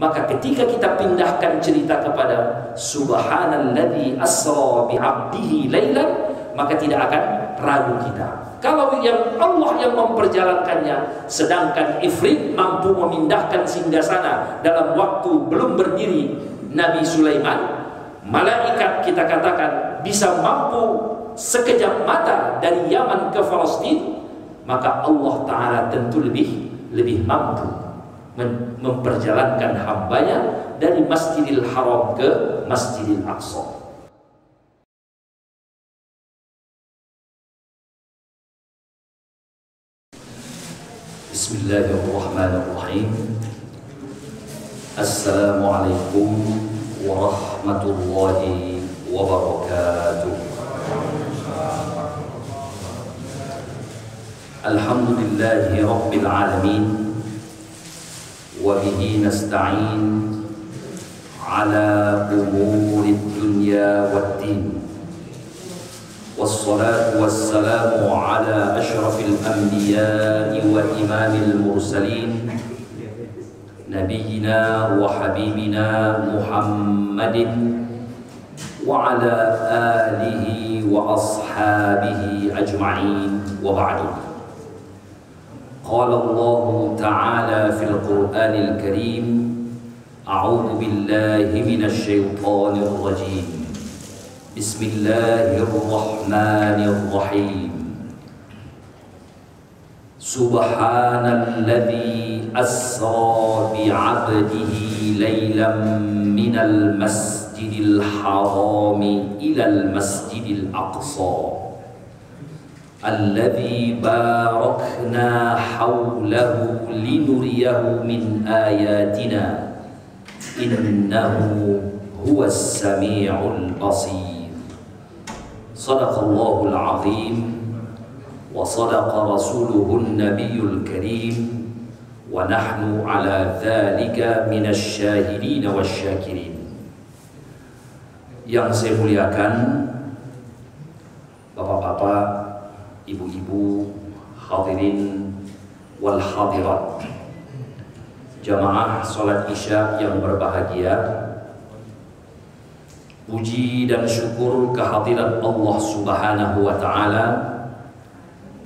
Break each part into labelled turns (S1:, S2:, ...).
S1: Maka ketika kita pindahkan cerita kepada subhanalladzi asra bi 'abdihi lailan, maka tidak akan ragu kita. Kalau yang Allah yang memperjalankannya, sedangkan Ifrit mampu memindahkan singgasana dalam waktu belum berdiri Nabi Sulaiman, malaikat kita katakan bisa mampu sekejap mata dari Yaman ke Palestina, maka Allah Ta'ala tentu lebih mampu memperjalankan hambanya dari Masjidil Haram ke Masjidil Aqsa. Bismillahirrahmanirrahim. Assalamualaikum warahmatullahi wabarakatuh. Alhamdulillahi rabbil alamin, wa bihi nasta'in ala umuri dunya waddin, wassalatu wassalamu ala ashrafil anbiya'i wa imamil mursalin, nabiyyina wa habibina Muhammadin wa ala alihi wa ashabihi ajma'in, wa ba'du. قال الله تعالى في القرآن الكريم: أعوذ بالله من الشيطان الرجيم، بسم الله الرحمن الرحيم. سبحان الذي أسرى بعبده ليلا من المسجد الحرام إلى المسجد الأقصى الذي باركنا حوله لنريه من آياتنا إنه هو السميع البصير. صدق الله العظيم وصدق رسوله النبي الكريم ونحن على ذلك من الشاهدين والشاكرين. Yang saya muliakan Bapak-bapak, Ibu-ibu, hadirin wal hadirat, jamaah salat Isya yang berbahagia, puji dan syukur kehadirat Allah Subhanahu wa Ta'ala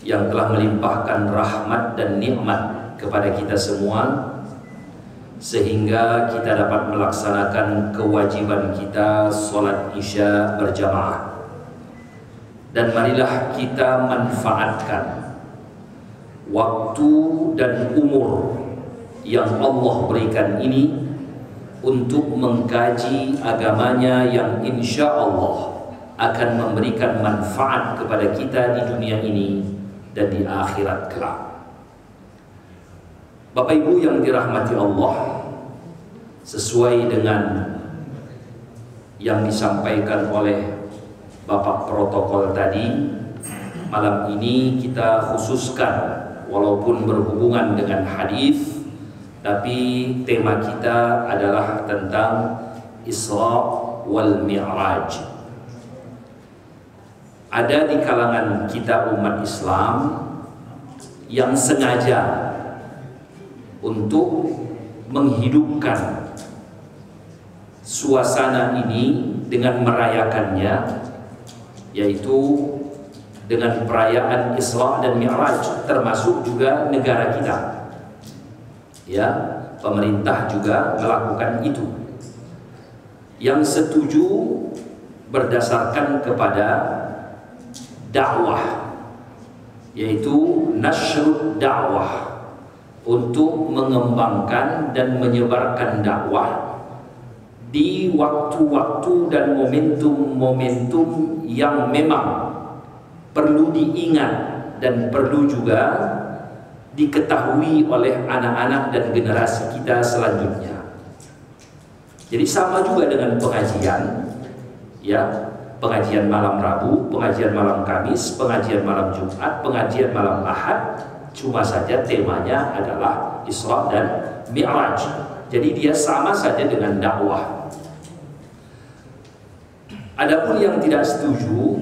S1: yang telah melimpahkan rahmat dan nikmat kepada kita semua sehingga kita dapat melaksanakan kewajiban kita salat Isya berjamaah. Dan marilah kita manfaatkan waktu dan umur yang Allah berikan ini untuk mengkaji agamanya yang insya Allah akan memberikan manfaat kepada kita di dunia ini dan di akhirat kelak. Bapak Ibu yang dirahmati Allah, sesuai dengan yang disampaikan oleh Bapak protokol tadi, malam ini kita khususkan walaupun berhubungan dengan hadis, tapi tema kita adalah tentang Isra wal Mi'raj. Ada di kalangan kita umat Islam yang sengaja untuk menghidupkan suasana ini dengan merayakannya, yaitu dengan perayaan Isra dan Mi'raj, termasuk juga negara kita. Ya, pemerintah juga melakukan itu. Yang setuju berdasarkan kepada dakwah, yaitu nasrul dakwah, untuk mengembangkan dan menyebarkan dakwah di waktu-waktu dan momentum-momentum yang memang perlu diingat dan perlu juga diketahui oleh anak-anak dan generasi kita selanjutnya. Jadi sama juga dengan pengajian, ya, pengajian malam Rabu, pengajian malam Kamis, pengajian malam Jumat, pengajian malam Ahad, cuma saja temanya adalah Isra dan Mi'raj. Jadi dia sama saja dengan dakwah. Adapun yang tidak setuju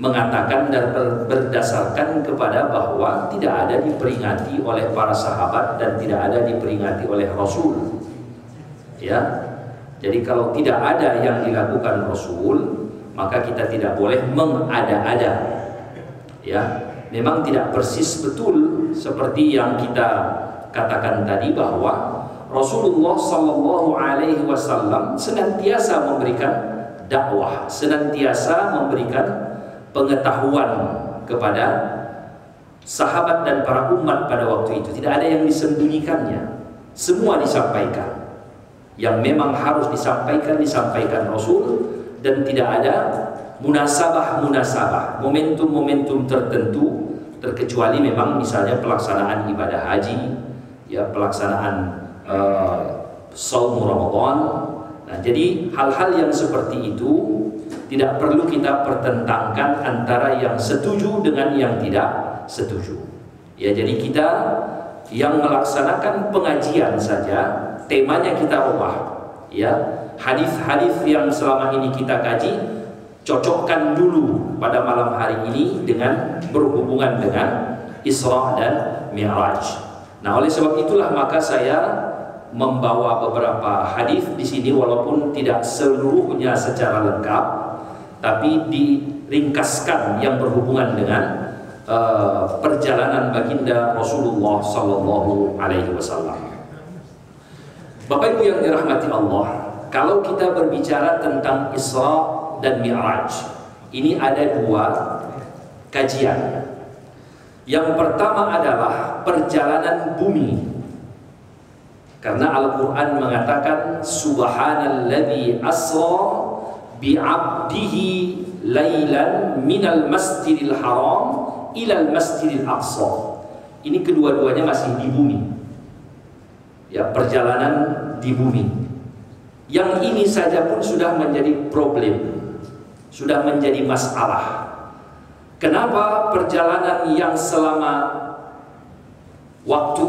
S1: mengatakan dan berdasarkan kepada bahwa tidak ada diperingati oleh para sahabat dan tidak ada diperingati oleh Rasul. Ya. Jadi kalau tidak ada yang dilakukan Rasul, maka kita tidak boleh mengada-ada. Ya. Memang tidak persis betul seperti yang kita katakan tadi bahwa Rasulullah Sallallahu Alaihi Wasallam senantiasa memberikan dakwah, senantiasa memberikan pengetahuan kepada sahabat dan para umat pada waktu itu. Tidak ada yang disembunyikannya, semua disampaikan. Yang memang harus disampaikan Rasul, dan tidak ada munasabah, momentum-momentum tertentu, terkecuali memang misalnya pelaksanaan ibadah haji, ya, pelaksanaan saum Ramadan. Nah, jadi hal-hal yang seperti itu tidak perlu kita pertentangkan antara yang setuju dengan yang tidak setuju. Ya, jadi kita yang melaksanakan pengajian saja temanya kita ubah. Ya, hadis-hadis yang selama ini kita kaji cocokkan dulu pada malam hari ini dengan berhubungan dengan Isra dan Mi'raj. Nah, oleh sebab itulah maka saya membawa beberapa hadis di sini, walaupun tidak seluruhnya secara lengkap, tapi diringkaskan yang berhubungan dengan perjalanan baginda Rasulullah Sallallahu Alaihi Wasallam. Bapak Ibu yang dirahmati Allah, kalau kita berbicara tentang Isra dan Mi'raj, ini ada dua kajian. Yang pertama adalah perjalanan bumi, karena Al-Quran mengatakan Subhanalladzi asra bi'abdihi laylan minal masjidil haram ilal masjidil aqsa. Ini kedua-duanya masih di bumi. Ya, perjalanan di bumi. Yang ini saja pun sudah menjadi problem, sudah menjadi masalah. Kenapa perjalanan yang selama waktu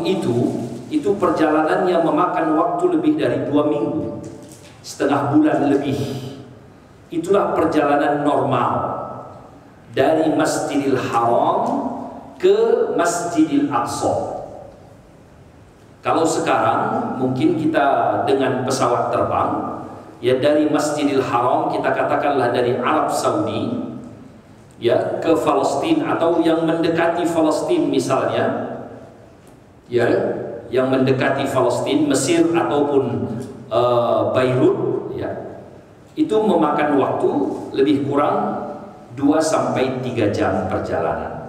S1: itu perjalanannya memakan waktu lebih dari 2 minggu, setengah bulan lebih. Itulah perjalanan normal dari Masjidil Haram ke Masjidil Aqsa. Kalau sekarang mungkin kita dengan pesawat terbang, ya, dari Masjidil Haram, kita katakanlah dari Arab Saudi, ya, ke Palestina atau yang mendekati Palestina misalnya, ya, yang mendekati Palestina, Mesir ataupun Beirut, ya, itu memakan waktu lebih kurang 2-3 jam perjalanan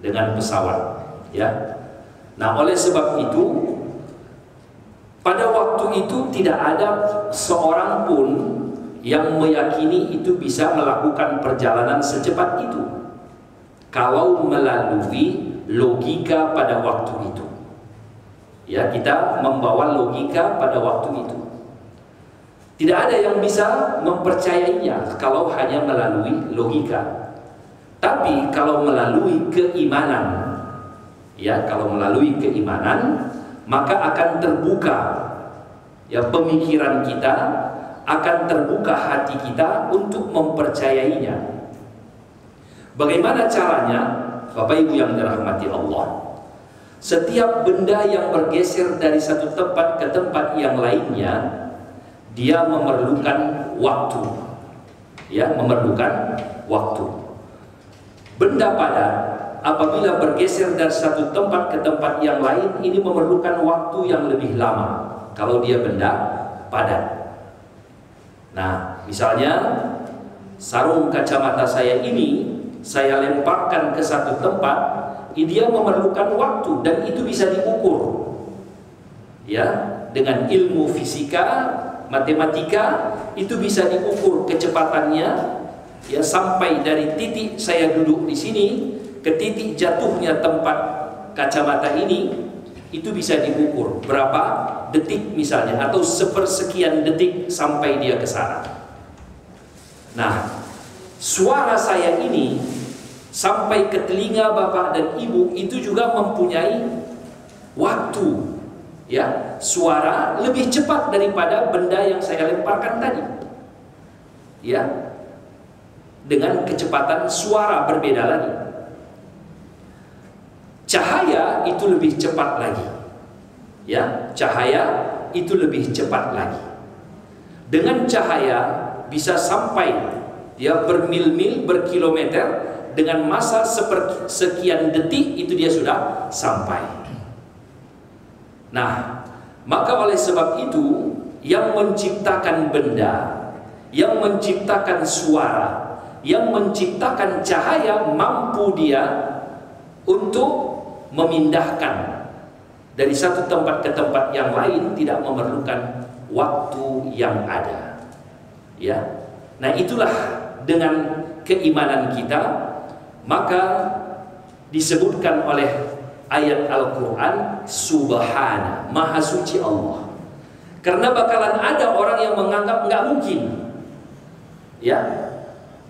S1: dengan pesawat, ya. Nah, oleh sebab itu pada waktu itu tidak ada seorang pun yang meyakini itu bisa melakukan perjalanan secepat itu kalau melalui logika pada waktu itu. Ya, kita membawa logika pada waktu itu. Tidak ada yang bisa mempercayainya kalau hanya melalui logika. Tapi kalau melalui keimanan, ya, kalau melalui keimanan, maka akan terbuka, ya, pemikiran kita, akan terbuka hati kita untuk mempercayainya. Bagaimana caranya? Bapak Ibu yang dirahmati Allah, setiap benda yang bergeser dari satu tempat ke tempat yang lainnya, dia memerlukan waktu, ya, memerlukan waktu. Benda padat apabila bergeser dari satu tempat ke tempat yang lain, ini memerlukan waktu yang lebih lama kalau dia benda padat. Nah, misalnya sarung kacamata saya ini saya lemparkan ke satu tempat, dia memerlukan waktu dan itu bisa diukur. Ya, dengan ilmu fisika, matematika, itu bisa diukur kecepatannya, ya, sampai dari titik saya duduk di sini ke titik jatuhnya tempat kacamata ini, itu bisa diukur berapa detik misalnya, atau sepersekian detik sampai dia ke sana. Nah, suara saya ini sampai ke telinga Bapak dan Ibu itu juga mempunyai waktu, ya. Suara lebih cepat daripada benda yang saya lemparkan tadi, ya, dengan kecepatan suara berbeda lagi. Cahaya itu lebih cepat lagi, ya. Cahaya itu lebih cepat lagi. Dengan cahaya bisa sampai bermil-mil, berkilometer, dengan masa sekian detik itu dia sudah sampai. Nah, maka oleh sebab itu yang menciptakan benda, yang menciptakan suara, yang menciptakan cahaya, mampu dia untuk memindahkan dari satu tempat ke tempat yang lain, tidak memerlukan waktu yang ada. Ya. Nah, itulah dengan keimanan kita, maka disebutkan oleh ayat Al-Quran, Subhana, Maha Suci Allah. Karena bakalan ada orang yang menganggap nggak mungkin. Ya,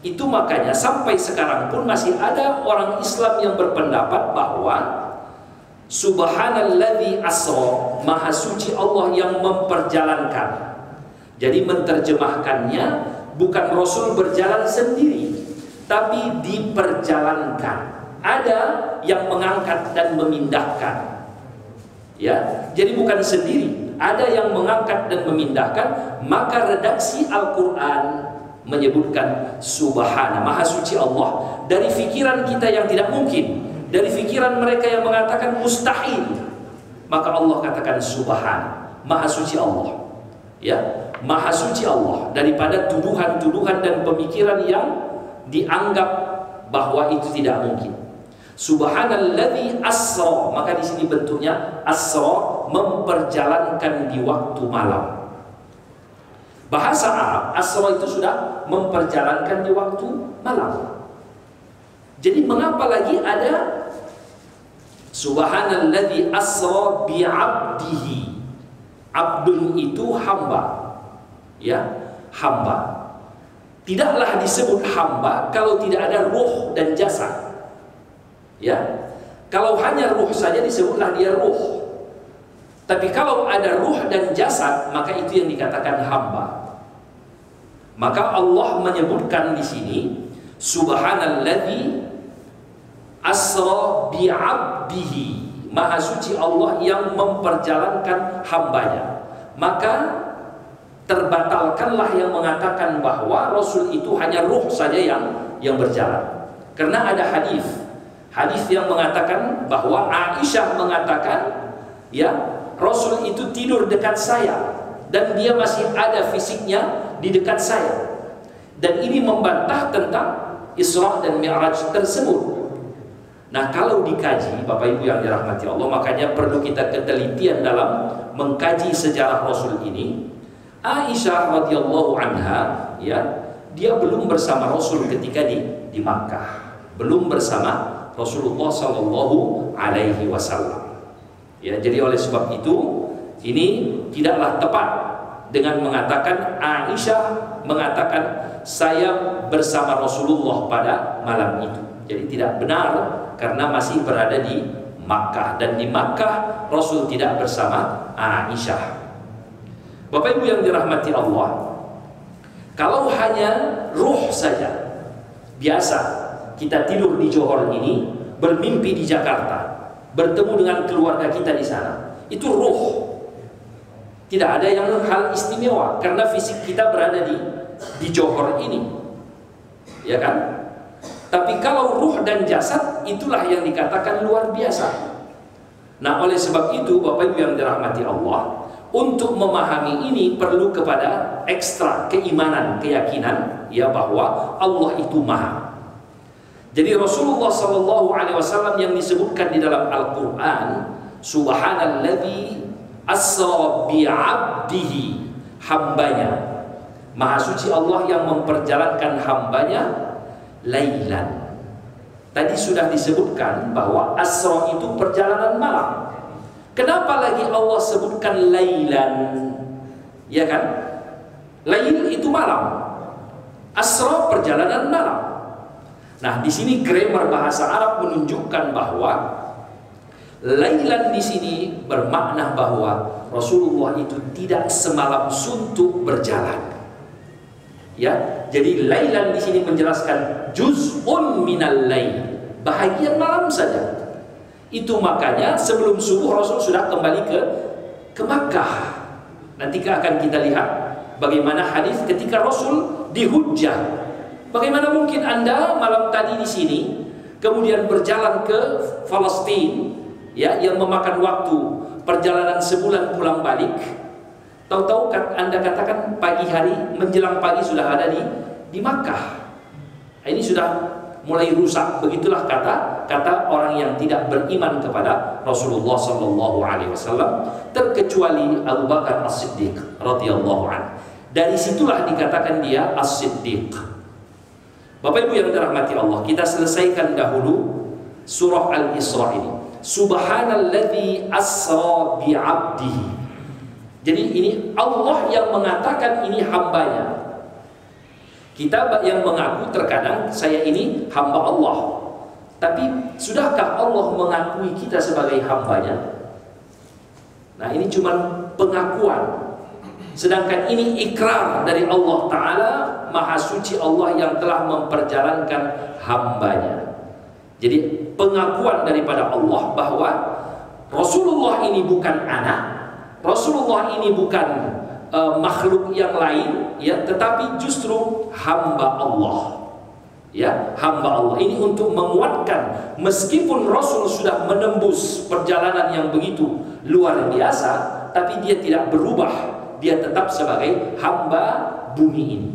S1: itu makanya sampai sekarang pun masih ada orang Islam yang berpendapat bahwa Subhanalladzi asra, Maha Suci Allah yang memperjalankan. Jadi menerjemahkannya bukan Rasul berjalan sendiri, tapi diperjalankan. Ada yang mengangkat dan memindahkan. Ya, jadi bukan sendiri, ada yang mengangkat dan memindahkan. Maka redaksi Al-Quran menyebutkan Subhana, Maha Suci Allah, dari fikiran kita yang tidak mungkin, dari fikiran mereka yang mengatakan mustahil, maka Allah katakan Subhana, Maha Suci Allah. Ya, Maha Suci Allah daripada tuduhan-tuduhan dan pemikiran yang dianggap bahwa itu tidak mungkin. Subhanalladzi asra, maka di sini bentuknya asra, memperjalankan di waktu malam. Bahasa Arab asra itu sudah memperjalankan di waktu malam. Jadi mengapa lagi ada Subhanalladzi asra bi'abdihi. Abdun itu hamba. Ya, hamba. Tidaklah disebut hamba kalau tidak ada ruh dan jasad. Ya, kalau hanya ruh saja disebutlah dia ruh. Tapi kalau ada ruh dan jasad, maka itu yang dikatakan hamba. Maka Allah menyebutkan di sini Subhanalladzi asra bi'abdihi, Maha Suci Allah yang memperjalankan hambanya. Maka terbatalkanlah yang mengatakan bahwa Rasul itu hanya ruh saja yang berjalan. Karena ada hadis yang mengatakan bahwa Aisyah mengatakan, ya, Rasul itu tidur dekat saya dan dia masih ada fisiknya di dekat saya. Dan ini membantah tentang Isra dan Mi'raj tersebut. Nah, kalau dikaji, Bapak Ibu yang dirahmati Allah, makanya perlu kita ketelitian dalam mengkaji sejarah Rasul ini. Aisyah radhiyallahu anha, ya, dia belum bersama Rasul ketika di Makkah, belum bersama Rasulullah sallallahu alaihi wasallam. Ya, jadi oleh sebab itu ini tidaklah tepat dengan mengatakan Aisyah mengatakan saya bersama Rasulullah pada malam itu. Jadi tidak benar karena masih berada di Makkah, dan di Makkah Rasul tidak bersama Aisyah. Bapak Ibu yang dirahmati Allah, kalau hanya ruh saja, biasa kita tidur di Johor ini, bermimpi di Jakarta, bertemu dengan keluarga kita di sana, itu ruh. Tidak ada yang hal istimewa karena fisik kita berada di Johor ini, ya kan? Tapi kalau ruh dan jasad, itulah yang dikatakan luar biasa. Nah, oleh sebab itu Bapak Ibu yang dirahmati Allah, untuk memahami ini perlu kepada ekstra keimanan, keyakinan, ya, bahwa Allah itu maha. Jadi Rasulullah SAW yang disebutkan di dalam Al-Quran, Subhanalladzi asra bi'abdihi, hambanya, Maha Suci Allah yang memperjalankan hambanya lailan. Tadi sudah disebutkan bahwa asra itu perjalanan malam. Kenapa lagi Allah sebutkan lailan? Ya kan? Lail itu malam, asra perjalanan malam. Nah, di sini grammar bahasa Arab menunjukkan bahwa lailan di sini bermakna bahwa Rasulullah itu tidak semalam suntuk berjalan. Ya, jadi lailan di sini menjelaskan juz'un minal lail, bahagian malam saja. Itu makanya sebelum subuh Rasul sudah kembali ke Makkah. Nanti akan kita lihat bagaimana hadis ketika Rasul dihujjah. Bagaimana mungkin Anda malam tadi di sini kemudian berjalan ke Palestina, ya, yang memakan waktu perjalanan sebulan pulang balik. Tahu-tahu Anda katakan pagi hari menjelang pagi sudah ada di Makkah. Ini sudah mulai rusak. Begitulah kata orang yang tidak beriman kepada Rasulullah sallallahu alaihi wasallam, terkecuali Abu Bakar As-Siddiq radhiyallahu anhu. Dari situlah dikatakan dia As-Siddiq. Bapak Ibu yang dirahmati Allah, kita selesaikan dahulu surah Al-Isra ini. Subhanalladzi asra bi'abdihi. Jadi ini Allah yang mengatakan ini hambanya. Kita yang mengaku terkadang saya ini hamba Allah. Tapi sudahkah Allah mengakui kita sebagai hambanya? Nah, ini cuma pengakuan. Sedangkan ini ikrar dari Allah Ta'ala, Maha Suci Allah yang telah memperjalankan hambanya. Jadi pengakuan daripada Allah bahwa Rasulullah ini bukan anak, Rasulullah ini bukan makhluk yang lain, ya, tetapi justru hamba Allah. Ya, hamba Allah ini untuk menguatkan meskipun Rasul sudah menembus perjalanan yang begitu luar biasa, tapi dia tidak berubah, dia tetap sebagai hamba bumi ini.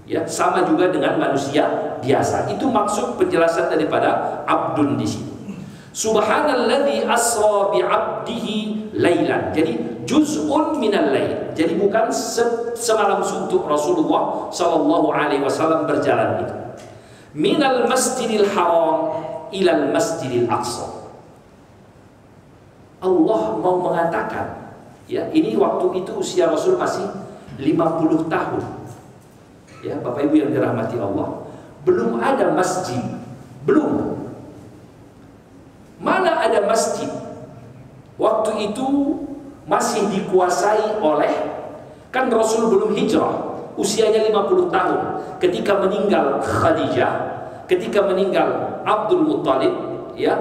S1: Ya, sama juga dengan manusia biasa. Itu maksud penjelasan daripada abdun di sini. Subhanalladzi asra bi'abdihi lailan. Jadi juz'un minal lail. Jadi bukan semalam suntuk Rasulullah sallallahu alaihi wasallam berjalan itu. Minal masjidil haram ilal masjidil aqsa. Allah mau mengatakan, ya, ini waktu itu usia Rasul masih 50 tahun. Ya, Bapak Ibu yang dirahmati Allah, belum ada masjid, belum. Mana ada masjid? Waktu itu masih dikuasai oleh, kan Rasul belum hijrah, usianya 50 tahun. Ketika meninggal Khadijah, ketika meninggal Abdul Muttalib, ya,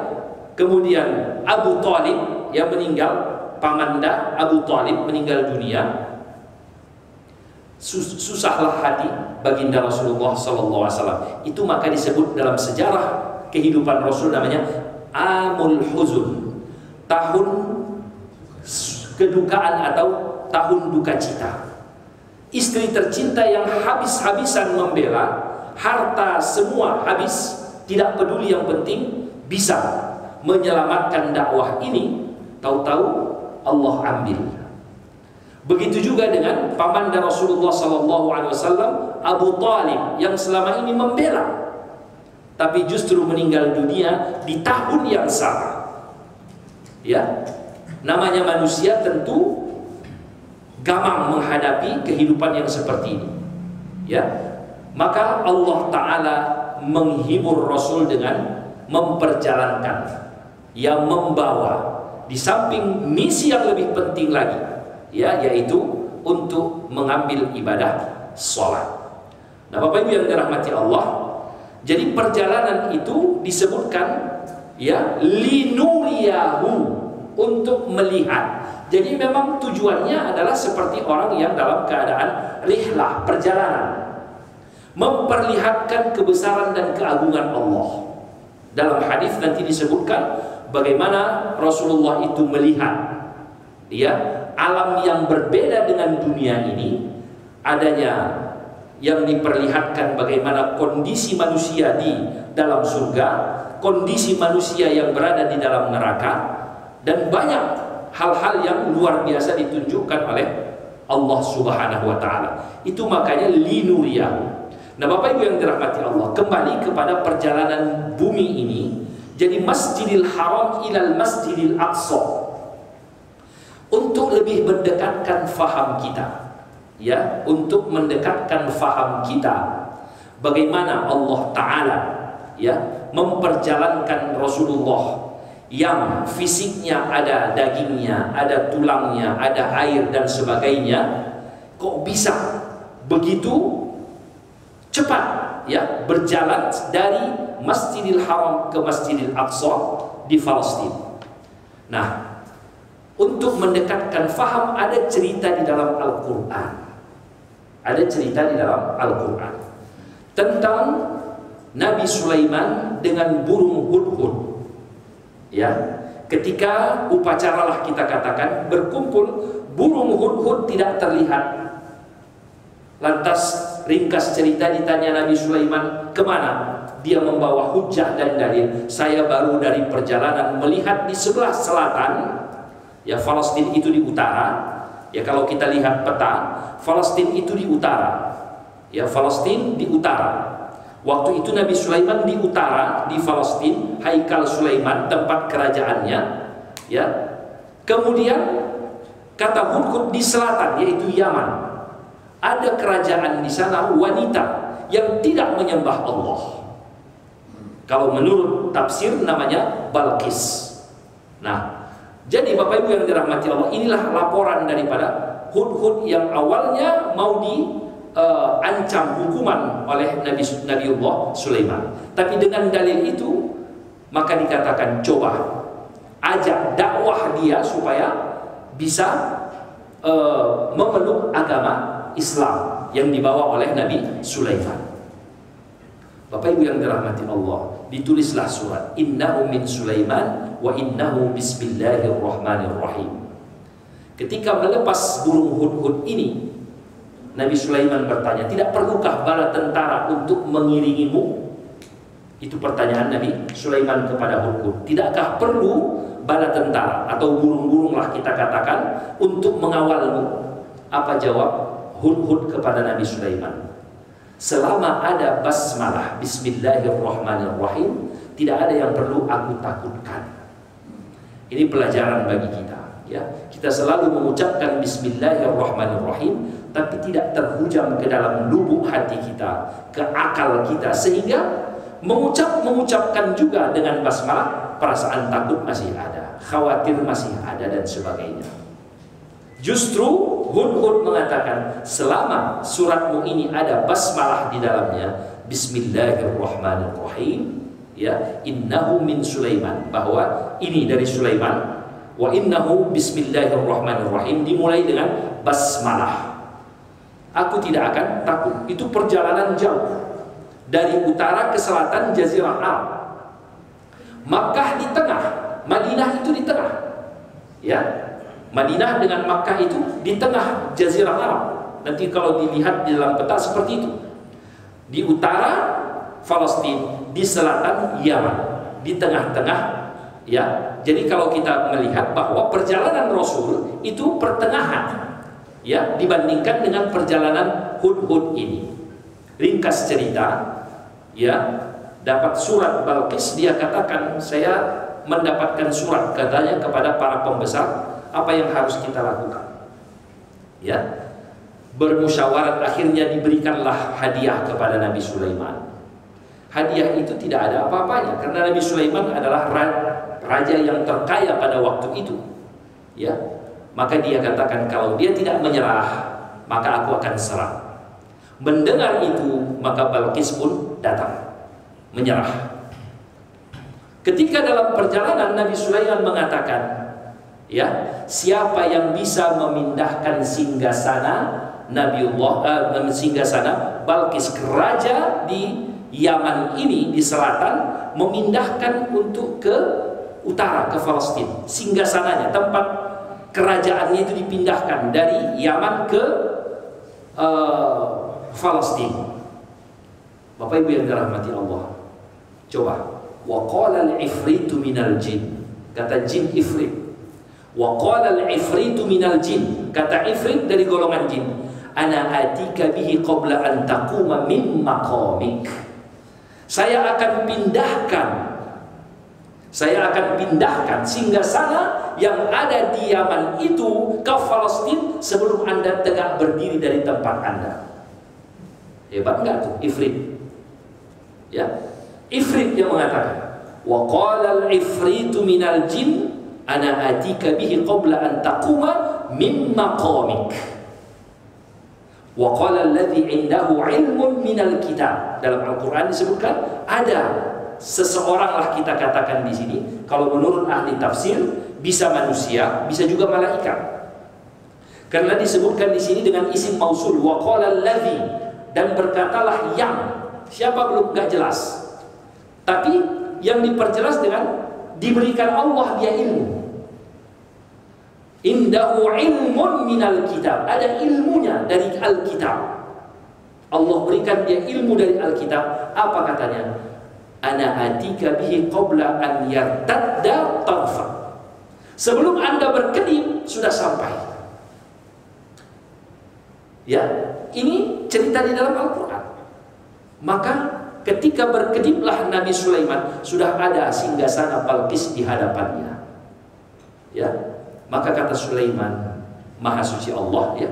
S1: kemudian Abu Talib yang meninggal, pamanda Abu Talib meninggal dunia. Susahlah hati baginda Rasulullah SAW. Itu maka disebut dalam sejarah kehidupan Rasul namanya Amul Huzun, tahun kedukaan atau tahun duka cita. Istri tercinta yang habis-habisan membela, harta semua habis, tidak peduli, yang penting bisa menyelamatkan dakwah ini, tahu-tahu Allah ambil. Begitu juga dengan pamanda Rasulullah SAW, Abu Talib, yang selama ini membela, tapi justru meninggal dunia di tahun yang sama. Ya, namanya manusia tentu gamang menghadapi kehidupan yang seperti ini. Ya, maka Allah Ta'ala menghibur Rasul dengan memperjalankan, yang membawa di samping misi yang lebih penting lagi, ya, yaitu untuk mengambil ibadah sholat. Nah, Bapak Ibu yang dirahmati Allah, jadi perjalanan itu disebutkan, ya, linuriyahu, untuk melihat. Jadi memang tujuannya adalah seperti orang yang dalam keadaan rihlah, perjalanan, memperlihatkan kebesaran dan keagungan Allah. Dalam hadis nanti disebutkan bagaimana Rasulullah itu melihat, ya, alam yang berbeda dengan dunia ini. Adanya yang diperlihatkan bagaimana kondisi manusia di dalam surga, kondisi manusia yang berada di dalam neraka, dan banyak hal-hal yang luar biasa ditunjukkan oleh Allah Subhanahu wa Ta'ala. Itu makanya linuriyahu. Nah, Bapak Ibu yang dirahmati Allah, kembali kepada perjalanan bumi ini, jadi Masjidil Haram ilal Masjidil Aqsa, untuk lebih mendekatkan faham kita, ya, untuk mendekatkan faham kita bagaimana Allah Ta'ala, ya, memperjalankan Rasulullah yang fisiknya ada dagingnya, ada tulangnya, ada air dan sebagainya, kok bisa begitu cepat, ya, berjalan dari Masjidil Haram ke Masjidil Aqsa di Palestina. Nah, untuk mendekatkan faham, ada cerita di dalam Al-Quran. Ada cerita di dalam Al-Quran tentang Nabi Sulaiman dengan burung hudhud. Ya, ketika upacara lah kita katakan berkumpul, burung hudhud tidak terlihat. Lantas ringkas cerita ditanya Nabi Sulaiman, kemana? Dia membawa hujah dan dalil. Saya baru dari perjalanan melihat di sebelah selatan. Ya, Palestina itu di utara. Ya, kalau kita lihat peta, Palestina itu di utara. Ya, Palestina di utara. Waktu itu Nabi Sulaiman di utara, di Palestina, Haikal Sulaiman, tempat kerajaannya. Ya. Kemudian kata Hudhud di selatan, yaitu Yaman. Ada kerajaan di sana wanita yang tidak menyembah Allah. Kalau menurut tafsir namanya Balqis. Nah, jadi Bapak Ibu yang dirahmati Allah, inilah laporan daripada Hudhud yang awalnya mau diancam hukuman oleh Nabiullah Sulaiman. Tapi dengan dalil itu, maka dikatakan coba ajak dakwah dia supaya bisa memeluk agama Islam yang dibawa oleh Nabi Sulaiman. Bapak Ibu yang dirahmati Allah, ditulislah surat innahu min Sulaiman wa innahu bismillahirrahmanirrahim. Ketika melepas burung hudhud ini, Nabi Sulaiman bertanya, tidak perlukah bala tentara untuk mengiringimu? Itu pertanyaan Nabi Sulaiman kepada Hudhud. Tidakkah perlu bala tentara atau burung-burung lah kita katakan untuk mengawalmu? Apa jawab Hudhud kepada Nabi Sulaiman? Selama ada basmalah, bismillahirrahmanirrahim, tidak ada yang perlu aku takutkan. Ini pelajaran bagi kita, ya. Kita selalu mengucapkan bismillahirrahmanirrahim, tapi tidak terhujam ke dalam lubuk hati kita, ke akal kita, sehingga mengucapkan juga dengan basmalah, perasaan takut masih ada, khawatir masih ada, dan sebagainya. Justru Hudhud mengatakan, selama suratmu ini ada basmalah di dalamnya, bismillahirrahmanirrahim, ya, innahu min Sulaiman, bahwa ini dari Sulaiman, wa innahu bismillahirrahmanirrahim, dimulai dengan basmalah. Aku tidak akan takut. Itu perjalanan jauh dari utara ke selatan Jazirah Arab. Makkah di tengah, Madinah itu di tengah, ya. Madinah dengan Makkah itu di tengah Jazirah Arab. Nanti kalau dilihat di dalam peta seperti itu. Di utara Palestina, di selatan Yaman, di tengah-tengah, ya. Jadi kalau kita melihat bahwa perjalanan Rasul itu pertengahan, ya, dibandingkan dengan perjalanan Hudhud ini. Ringkas cerita, ya, dapat surat Balqis, dia katakan, saya mendapatkan surat, katanya, kepada para pembesar, apa yang harus kita lakukan, ya. Bermusyawarat, akhirnya diberikanlah hadiah kepada Nabi Sulaiman. Hadiah itu tidak ada apa-apanya, karena Nabi Sulaiman adalah raja yang terkaya pada waktu itu, ya. Maka dia katakan, kalau dia tidak menyerah, maka aku akan serang. Mendengar itu, maka Balqis pun datang menyerah. Ketika dalam perjalanan, Nabi Sulaiman mengatakan, ya, siapa yang bisa memindahkan singgasana singgasana Balqis, raja di Yaman ini, di selatan, memindahkan untuk ke utara, ke Palestina. Singgasananya, tempat kerajaannya itu dipindahkan dari Yaman ke Palestina. Bapak Ibu yang dirahmati Allah, coba, wa qala al-ifritu minal jin, kata jin ifrit. Wa qala al-ifritu minal jin, kata ifrit dari golongan jin, ana atika bihi qabla an taquma min maqamik. Saya akan pindahkan singgasana yang ada di Yaman itu ke Palestina sebelum Anda tegak berdiri dari tempat Anda. Hebat enggak tuh ifrit? Ya, ifrit yang mengatakan, wa qala al-ifritu minal jin ana atika bihi qabla an taquma min maqamik. Wa qala alladhi indahu ilmun minal kitab. Dalam Al-Qur'an disebutkan ada seseorang lah kita katakan di sini, kalau menurut ahli tafsir, bisa manusia, bisa juga malaikat. Karena disebutkan di sini dengan isim mausul, wa qala allazi, dan berkatalah yang, siapa belum nggak jelas. Tapi yang diperjelas dengan diberikan Allah dia ilmu. Indahu ilmun minal kitab, ada ilmunya dari Alkitab. Allah berikan dia ilmu dari Alkitab. Apa katanya? Ana atika bihi qabla an yartadda tarfa. Sebelum Anda berkedip sudah sampai. Ya, ini cerita di dalam Al-Quran. Maka ketika berkediplah Nabi Sulaiman, sudah ada singgasana Balqis di hadapannya. Ya, maka kata Sulaiman, Maha Suci Allah, ya,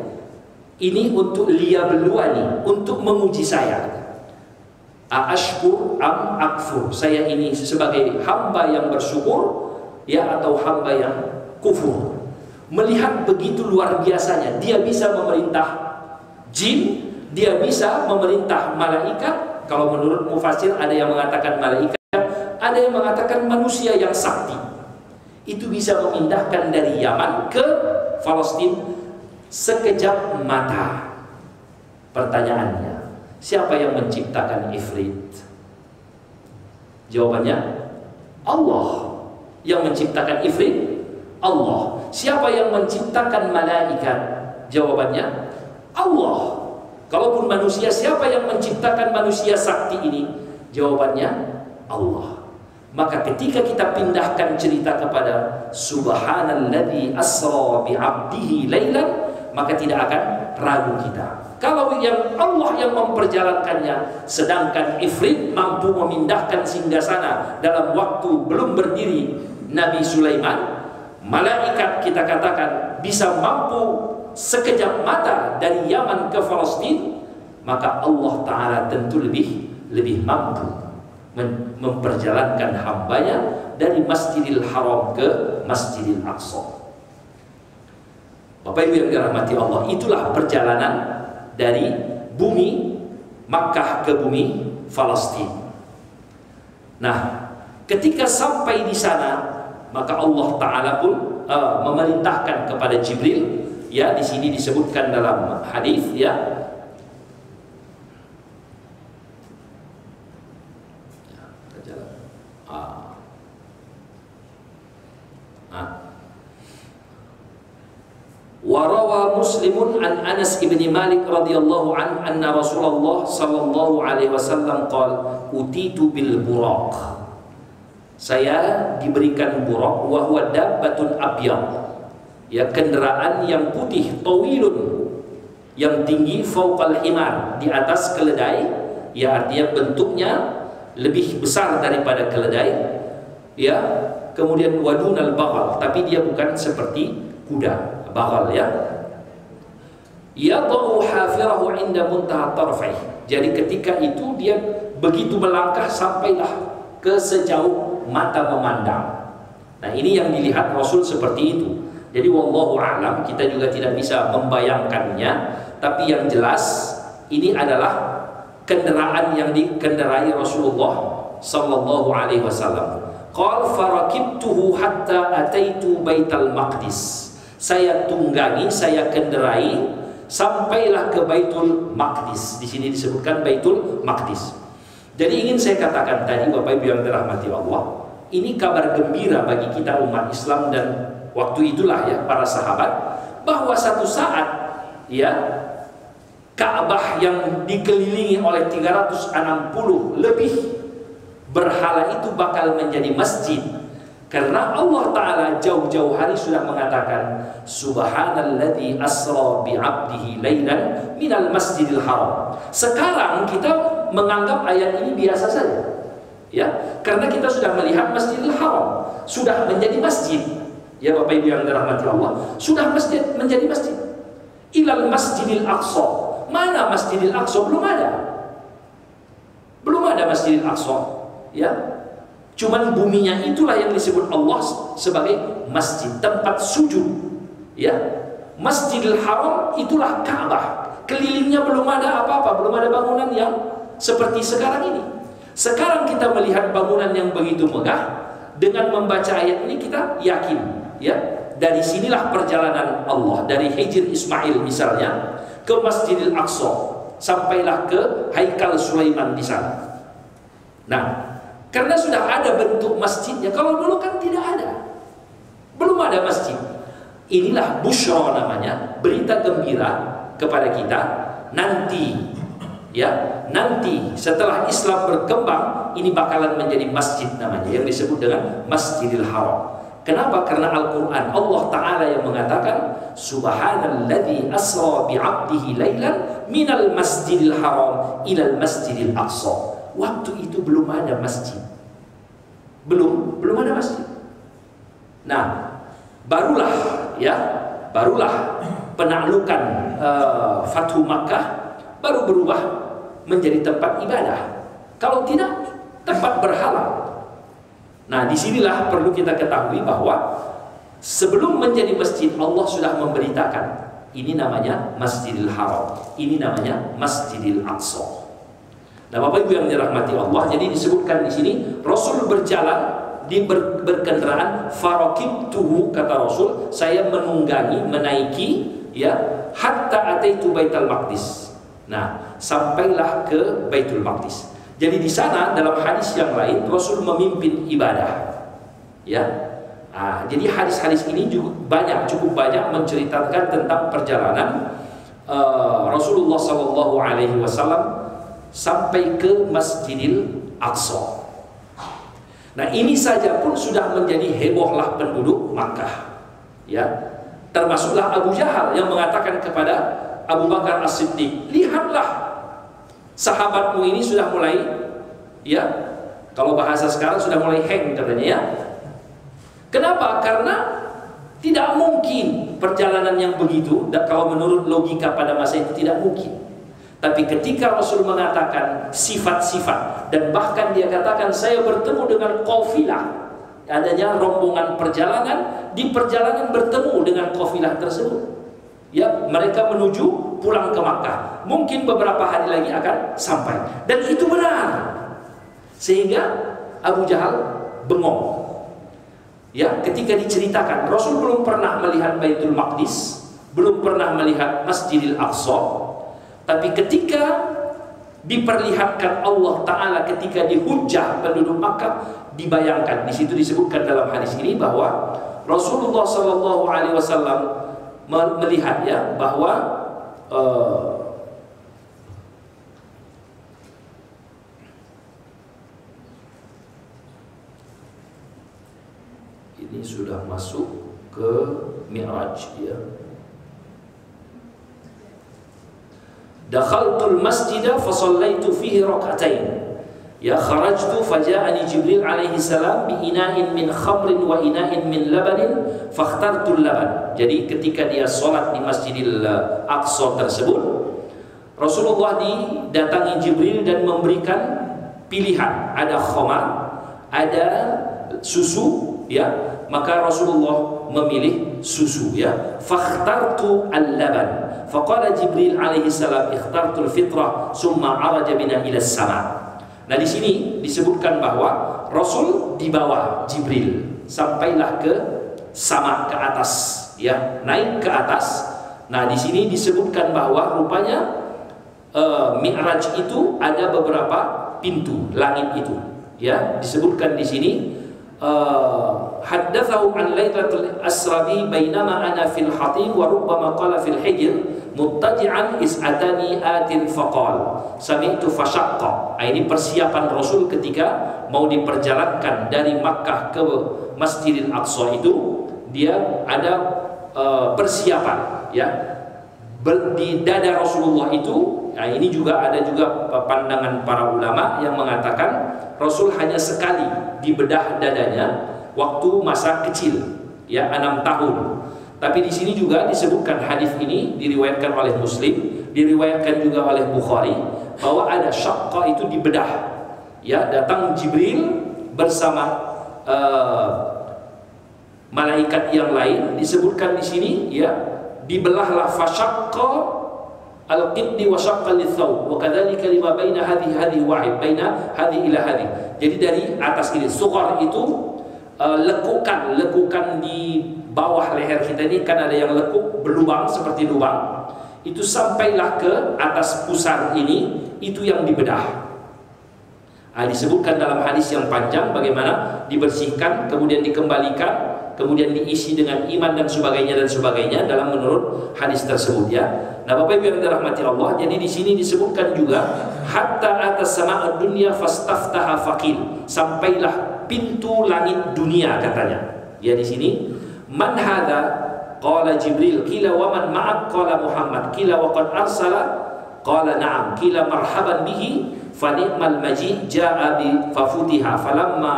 S1: ini untuk liyabluwani, untuk menguji saya. Aashkur am akfur, saya ini sebagai hamba yang bersyukur, ya, atau hamba yang kufur. Melihat begitu luar biasanya, dia bisa memerintah jin, dia bisa memerintah malaikat. Kalau menurut mufassir ada yang mengatakan malaikat, ada yang mengatakan manusia yang sakti. Itu bisa memindahkan dari Yaman ke Palestina sekejap mata. Pertanyaannya, siapa yang menciptakan Ifrit? Jawabannya, Allah. Yang menciptakan Ifrit, Allah. Siapa yang menciptakan malaikat? Jawabannya, Allah. Kalaupun manusia, siapa yang menciptakan manusia sakti ini? Jawabannya, Allah. Maka ketika kita pindahkan cerita kepada Subhanalladzi asra bi'abdihi lailan, maka tidak akan ragu kita. Kalau yang Allah yang memperjalankannya, sedangkan Ifrit mampu memindahkan singgasana dalam waktu belum berdiri Nabi Sulaiman, malaikat kita katakan bisa mampu sekejap mata dari Yaman ke Palestina, maka Allah Ta'ala tentu lebih mampu memperjalankan hambanya dari Masjidil Haram ke Masjidil Aqsa. Bapak Ibu yang dirahmati Allah, itulah perjalanan dari bumi Makkah ke bumi Palestina. Nah, ketika sampai di sana, maka Allah Ta'ala pun memerintahkan kepada Jibril. Ya, di sini disebutkan dalam hadis, ya. Warawa Muslimun an Anas ibn Malik radhiyallahu an anna Rasulullah sallallahu alaihi wasallam qala utitu bil buraq. Saya diberikan buraq, wa huwa dabbatun abyad. Ya, kendaraan yang putih, tawilun, yang tinggi, fauqal himar, di atas keledai. Ya, artinya bentuknya lebih besar daripada keledai. Ya, kemudian wadunal baghal, tapi dia bukan seperti kuda, baghal, ya. Yadau hafirahu inda muntaha tarfih. Jadi ketika itu dia begitu melangkah sampailah ke sejauh mata memandang. Nah, ini yang dilihat Rasul seperti itu. Jadi wallahu a'lam, kita juga tidak bisa membayangkannya, tapi yang jelas ini adalah kendaraan yang dikendarai Rasulullah sallallahu alaihi wasallam. Qal farakibtuhu hatta ataitu Baitul Maqdis. Saya tunggangi, saya kendarai sampailah ke Baitul Maqdis. Di sini disebutkan Baitul Maqdis. Jadi ingin saya katakan tadi, Bapak Ibu yang dirahmati Allah, ini kabar gembira bagi kita umat Islam dan waktu itulah, ya, para sahabat, bahwa satu saat, ya, Ka'bah yang dikelilingi oleh 360 lebih berhala itu bakal menjadi masjid. Karena Allah Ta'ala jauh-jauh hari sudah mengatakan Subhanalladzi asra bi'abdihi lailan minal masjidil haram. Sekarang kita menganggap ayat ini biasa saja, ya, karena kita sudah melihat Masjidil Haram sudah menjadi masjid. Ya, Bapak Ibu yang dirahmati Allah, sudah menjadi masjid. Ilal Masjidil Aqsa. Mana Masjidil Aqsa? Belum ada. Belum ada Masjidil Aqsa, ya. Cuman buminya itulah yang disebut Allah sebagai masjid, tempat sujud, ya. Masjidil Haram itulah Ka'bah. Kelilingnya belum ada apa-apa, belum ada bangunan yang seperti sekarang ini. Sekarang kita melihat bangunan yang begitu megah. Dengan membaca ayat ini kita yakin ya, dari sinilah perjalanan Allah dari Hijr Ismail misalnya ke Masjidil Aqsa, sampailah ke Haikal Sulaiman di sana. Nah, karena sudah ada bentuk masjidnya. Kalau dulu kan tidak ada, belum ada masjid. Inilah busyra namanya, berita gembira kepada kita nanti, ya, nanti setelah Islam berkembang ini bakalan menjadi masjid namanya, yang disebut dengan Masjidil Haram. Kenapa? Karena Al-Quran Allah Ta'ala yang mengatakan Subhanalladzi asra bi'abdihi laylan minal masjidil haram ilal masjidil aqsa. Waktu itu belum ada masjid, belum ada masjid. Nah, barulah penaklukan Fathu Makkah baru berubah menjadi tempat ibadah. Kalau tidak, tempat berhala. Nah, disinilah perlu kita ketahui bahwa sebelum menjadi masjid Allah sudah memberitakan ini namanya Masjidil Haram, ini namanya Masjidil Aqsa. Nah, Bapak Ibu yang dirahmati Allah, jadi disebutkan di sini Rasul berjalan di berkendaraan, farakibtuhu, kata Rasul, saya menunggangi, menaiki, ya, hatta ataitu Baitul Maqdis. Nah, sampailah ke Baitul Maqdis. Jadi di sana dalam hadis yang lain Rasul memimpin ibadah, ya. Jadi hadis-hadis ini juga cukup banyak menceritakan tentang perjalanan Rasulullah SAW sampai ke Masjidil Aqsa. Nah, ini saja pun sudah menjadi hebohlah penduduk Makkah, ya. Termasuklah Abu Jahal yang mengatakan kepada Abu Bakar As-Siddiq, lihatlah sahabatmu ini sudah mulai, ya, kalau bahasa sekarang sudah mulai hang katanya, ya. Kenapa? Karena tidak mungkin perjalanan yang begitu, kalau menurut logika pada masa itu tidak mungkin. Tapi ketika Rasul mengatakan sifat-sifat, dan bahkan dia katakan saya bertemu dengan qafilah, adanya rombongan perjalanan, di perjalanan bertemu dengan qafilah tersebut, ya, mereka menuju pulang ke Makkah. Mungkin beberapa hari lagi akan sampai. Dan itu benar. Sehingga Abu Jahal bengong. Ya, ketika diceritakan Rasul belum pernah melihat Baitul Maqdis, belum pernah melihat Masjidil Aqsa. Tapi ketika diperlihatkan Allah Ta'ala, ketika dihujah penduduk Makkah, dibayangkan. Di situ disebutkan dalam hadis ini bahwa Rasulullah SAW melihat, ya, bahwa ini sudah masuk ke Mi'raj, ya. Dakhaltul masjida fa shallaitu fihi rak'atain. Ya, kharajtu faja'ani Jibril alaihi salam bi ina'in min khamrin wa ina'in min labanin fakhtartul laban. Jadi ketika dia sholat di Masjidil Aqsa tersebut, Rasulullah didatangi Jibril dan memberikan pilihan, ada khamar, ada susu, ya. Maka Rasulullah memilih susu, ya. Fakhtartu al-laban. Faqala Jibril alaihi salam ikhtartul fitrah summa araja bina ila sama. Nah, di sini disebutkan bahwa Rasul dibawa Jibril sampailah ke sama, ke atas, ya, naik ke atas. Nah, di sini disebutkan bahwa rupanya Mi'raj itu ada beberapa pintu langit itu, ya. Disebutkan di sini haddatsahu an lailatul asrabi bainama ana fil hatim wa rubbama qala fil hijr muttaji'an is'atani atin faqal sami'tu fashaqqa. Ini persiapan Rasul ketika mau diperjalankan dari Makkah ke Masjidil Aqsa itu, dia ada persiapan, ya. Di dada Rasulullah itu, nah, ini juga ada juga pandangan para ulama yang mengatakan Rasul hanya sekali dibedah dadanya waktu masa kecil, ya, 6 tahun. Tapi di sini juga disebutkan hadis ini diriwayatkan oleh Muslim, diriwayatkan juga oleh Bukhari, bahwa ada syaqqa itu dibedah, ya. Datang Jibril bersama malaikat yang lain, disebutkan di sini, ya, dibelahlah fasyaqqa al-qiddi wa syaqqa litsawb wa kadzalika lima baina hadhihi wahid baina hadhi ila hadhi. Jadi dari atas ini sughar itu lekukan di bawah leher kita ini kan ada yang lekuk, berlubang seperti lubang. Itu sampailah ke atas pusar ini, itu yang dibedah. Disebutkan dalam hadis yang panjang bagaimana dibersihkan, kemudian dikembalikan, kemudian diisi dengan iman dan sebagainya dalam menurut hadis tersebut ya. Nah, Bapak Ibu yang dirahmati Allah, jadi di sini disebutkan juga hatta atas sama'ad dunya fastaftaha faqil, sampailah pintu langit dunia katanya. Ya di sini man hadza qala Jibril qila wa man ma'ak qala Muhammad qila wa qad arsala qala na'am qila marhaban bihi fa ni'mal maji' ja'a bi fafutiha falamma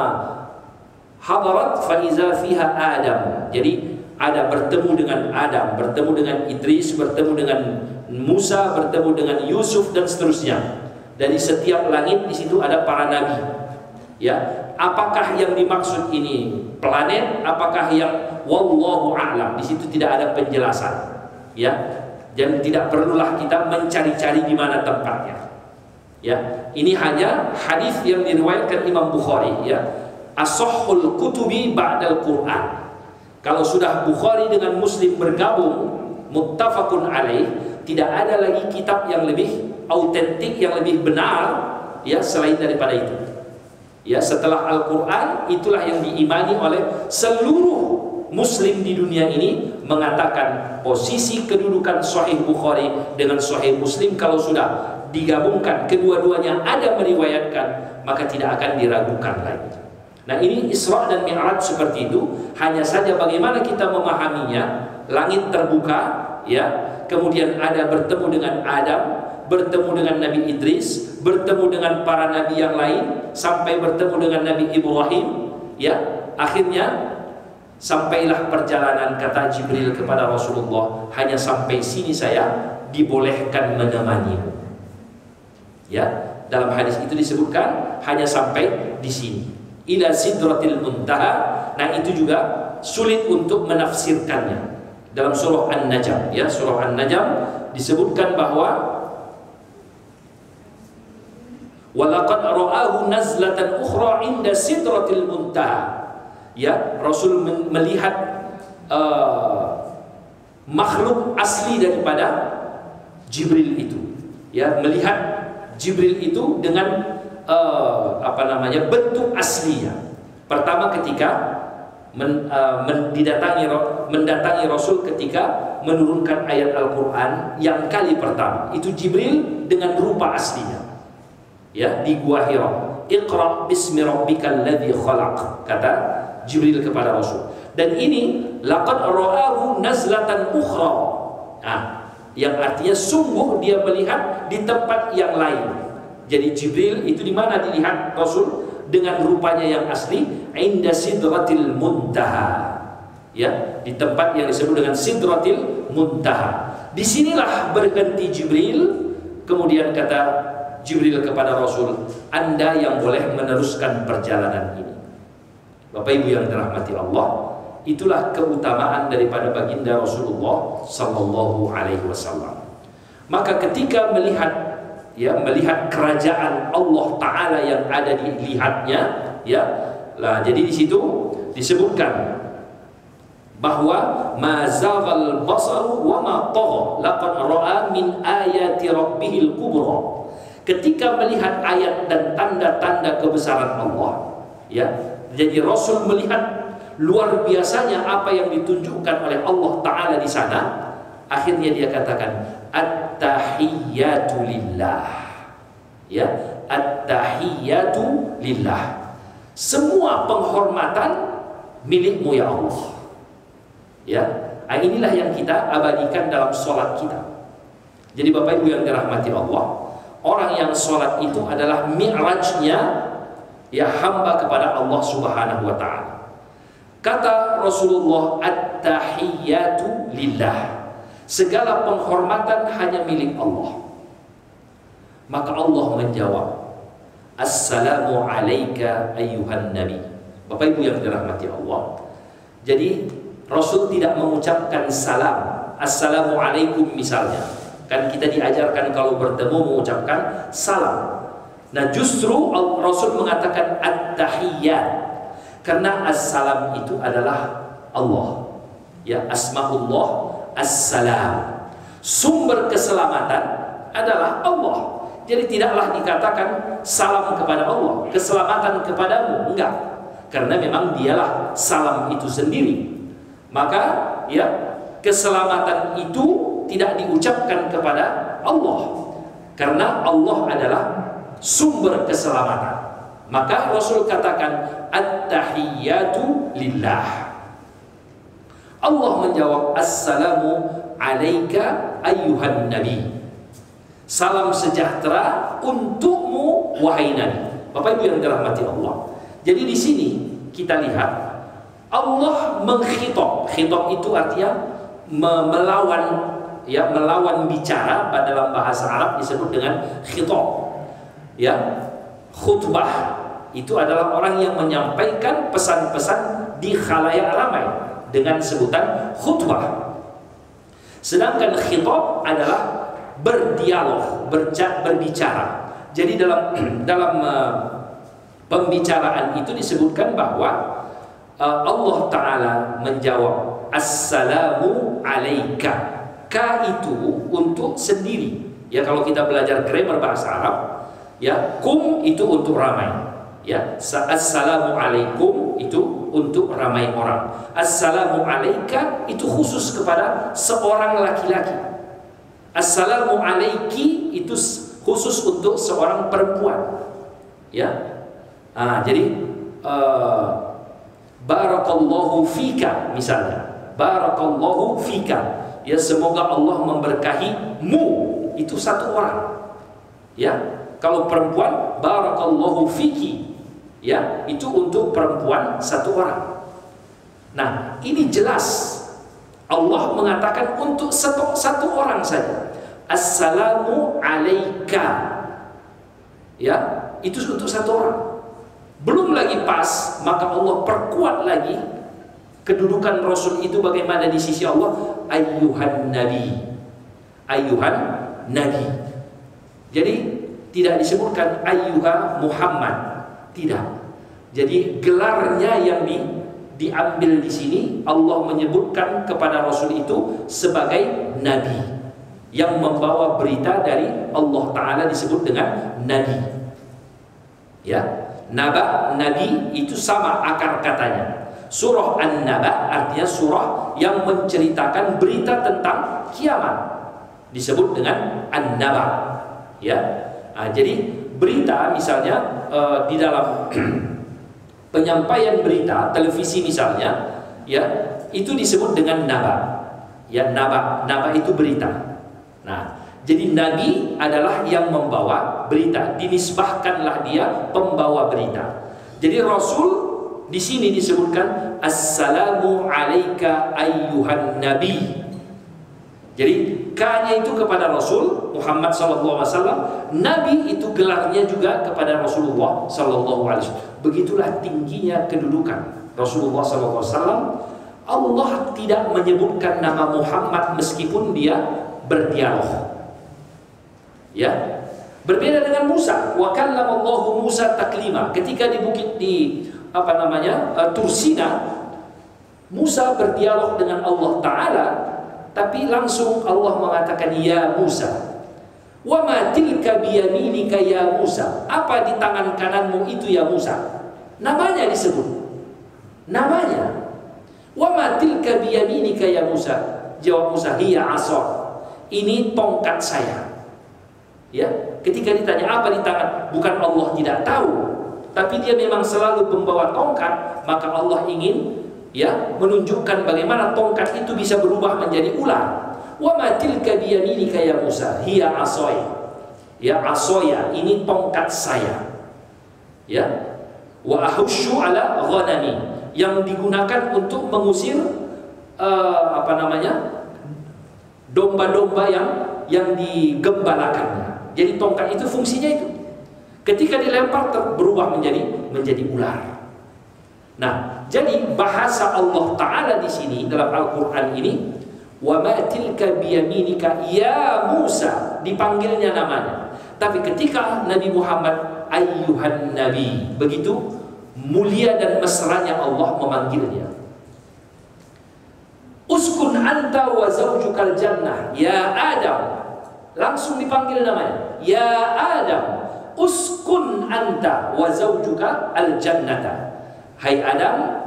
S1: hadarat fa iza fiha Adam. Jadi ada bertemu dengan Adam, bertemu dengan Idris, bertemu dengan Musa, bertemu dengan Yusuf dan seterusnya. Dari setiap langit di situ ada para nabi. Ya, apakah yang dimaksud ini planet? Apakah yang wallahu a'lam? Di situ tidak ada penjelasan. Ya, dan tidak perlulah kita mencari-cari di mana tempatnya. Ya, ini hanya hadis yang diriwayatkan Imam Bukhari. Ya, as-sahhul kutubi ba'dal Quran. Kalau sudah Bukhari dengan Muslim bergabung, muttafaqun alaih, tidak ada lagi kitab yang lebih autentik, yang lebih benar ya selain daripada itu. Ya, setelah Al-Qur'an, itulah yang diimani oleh seluruh muslim di dunia ini, mengatakan posisi kedudukan Sahih Bukhari dengan Sahih Muslim kalau sudah digabungkan kedua-duanya ada meriwayatkan, maka tidak akan diragukan lagi. Nah, ini Isra dan Mi'raj seperti itu. Hanya saja bagaimana kita memahaminya. Langit terbuka ya, kemudian ada bertemu dengan Adam, bertemu dengan Nabi Idris, bertemu dengan para nabi yang lain, sampai bertemu dengan Nabi Ibrahim ya. Akhirnya sampailah perjalanan, kata Jibril kepada Rasulullah, hanya sampai sini saya dibolehkan menemanimu. Ya, dalam hadis itu disebutkan hanya sampai di sini. Ila sidratil muntaha. Nah, itu juga sulit untuk menafsirkannya. Dalam surah An-Najm ya, surah An-Najm disebutkan bahwa walaqad ra'ahu nazlatan ukhra inda sidratil muntaha. Ya, Rasul melihat makhluk asli daripada Jibril itu. Ya, melihat Jibril itu dengan bentuk aslinya. Pertama ketika mendatangi Rasul ketika menurunkan ayat Al-Quran yang kali pertama, itu Jibril dengan rupa aslinya ya, di Gua Hira. Iqra bismi rabbikal ladzi khalaq, kata Jibril kepada Rasul. Dan ini laqad ra'ahu nazlatan ukhra, yang artinya sungguh dia melihat di tempat yang lain. Jadi Jibril itu di mana dilihat Rasul dengan rupanya yang asli? Inda sidratil muntaha. Ya, di tempat yang disebut dengan sidratil muntaha. Disinilah berhenti Jibril. Kemudian kata Jibril kepada Rasul, Anda yang boleh meneruskan perjalanan ini. Bapak Ibu yang dirahmati Allah, itulah keutamaan daripada baginda Rasulullah sallallahu alaihi wasallam. Maka ketika melihat kerajaan Allah Ta'ala yang ada dilihatnya ya, jadi di situ disebutkan bahwa ma zaghal basaru wa ma tagha laqad ra'a min ayati rabbihil kubra. Ketika melihat ayat dan tanda-tanda kebesaran Allah ya, jadi Rasul melihat luar biasanya apa yang ditunjukkan oleh Allah Ta'ala di sana. Akhirnya dia katakan at-tahiyyatu lillah. Ya, at-tahiyyatu lillah. Semua penghormatan milikmu ya Allah. Ya, inilah yang kita abadikan dalam sholat kita. Jadi Bapak Ibu yang dirahmati Allah, orang yang sholat itu adalah mi'rajnya ya hamba kepada Allah Subhanahu wa ta'ala. Kata Rasulullah, at-tahiyyatu lillah. Segala penghormatan hanya milik Allah. Maka Allah menjawab, Assalamu alayka ayyuhan nabi. Bapak Ibu yang dirahmati Allah, jadi Rasul tidak mengucapkan salam, Assalamu alaikum misalnya. Kan kita diajarkan kalau bertemu mengucapkan salam. Nah, justru Rasul mengatakan at-tahiyyat, karena as-salam itu adalah Allah. Ya, asmaullah as-salam. Sumber keselamatan adalah Allah. Jadi tidaklah dikatakan salam kepada Allah, keselamatan kepadamu, enggak. Karena memang dialah salam itu sendiri. Maka ya, keselamatan itu tidak diucapkan kepada Allah, karena Allah adalah sumber keselamatan. Maka Rasul katakan at-tahiyyatu lillah. Allah menjawab assalamu alaika ayyuhan nabi. Salam sejahtera untukmu wahai Nabi. Bapak Ibu yang dirahmati Allah. Jadi di sini kita lihat Allah mengkhitab. Khitab itu artinya melawan, ya, melawan bicara. Pada dalam bahasa Arab disebut dengan khitab. Ya, khutbah itu adalah orang yang menyampaikan pesan-pesan di khalayak ramai dengan sebutan khutbah. Sedangkan khitab adalah berdialog, berbicara. Jadi dalam pembicaraan itu disebutkan bahwa Allah Ta'ala menjawab assalamu alaika. Ka itu untuk sendiri. Ya, kalau kita belajar grammar bahasa Arab, ya, kum itu untuk ramai. Ya, assalamu alaikum itu untuk ramai orang. Assalamu alaika itu khusus kepada seorang laki-laki. Assalamu alaiki itu khusus untuk seorang perempuan. Ya, jadi barakallahu fika misalnya. Barakallahu fika. Ya, semoga Allah memberkahimu, itu satu orang. Ya, kalau perempuan barakallahu fiki. Ya, itu untuk perempuan satu orang. Nah, ini jelas Allah mengatakan untuk satu orang saja. Assalamu alaika. Ya, itu untuk satu orang. Belum lagi pas, maka Allah perkuat lagi kedudukan Rasul itu bagaimana di sisi Allah. Ayyuhan Nabi. Ayyuhan Nabi. Jadi tidak disebutkan ayyuha Muhammad. Tidak. Jadi gelarnya yang diambil di sini, Allah menyebutkan kepada Rasul itu sebagai Nabi yang membawa berita dari Allah Ta'ala, disebut dengan Nabi. Ya, Naba, Nabi itu sama akar katanya. Surah An-Naba artinya surah yang menceritakan berita tentang kiamat, disebut dengan An-Naba. Ya, jadi berita misalnya di dalam penyampaian berita televisi misalnya, ya, itu disebut dengan naba. Ya, naba itu berita. Nah, jadi Nabi adalah yang membawa berita, dinisbahkanlah dia pembawa berita. Jadi Rasul di sini disebutkan assalamu alaika ayyuhan nabi. Jadi K-nya itu kepada Rasul Muhammad SAW, Nabi itu gelarnya juga kepada Rasulullah SAW. Begitulah tingginya kedudukan Rasulullah SAW. Allah tidak menyebutkan nama Muhammad meskipun dia berdialog. Ya, berbeda dengan Musa. Wa kallamallahu Musa taklima. Ketika di bukit Tursina, Musa berdialog dengan Allah Ta'ala, tapi langsung Allah mengatakan ya Musa. Wa ma tilka biyaminika ya Musa. Apa di tangan kananmu itu ya Musa? Namanya disebut. Namanya. Wa ma tilka biyaminika ya Musa. Jawab Musa, hiya asa. Ini tongkat saya. Ya, ketika ditanya apa di tangan, bukan Allah tidak tahu, tapi dia memang selalu membawa tongkat, maka Allah ingin, ya, menunjukkan bagaimana tongkat itu bisa berubah menjadi ular. Wa ma tilka biyaminika ya Musa, hiya asaya. Ya, asaya, ini tongkat saya. Ya. Wa ahusyu ala ghanami, yang digunakan untuk mengusir domba-domba yang digembalakannya. Jadi tongkat itu fungsinya itu. Ketika dilempar berubah menjadi ular. Nah, jadi bahasa Allah Ta'ala di sini dalam Al-Quran ini, wa ma tilka biyaminika ya Musa, dipanggilnya namanya. Tapi ketika Nabi Muhammad ayyuhan Nabi, begitu mulia dan mesranya Allah memanggilnya. Uskun anta wa zaujukal jannah. Ya Adam. Langsung dipanggil namanya. Ya Adam, uskun anta wa zaujuka al jannata. Hai Adam,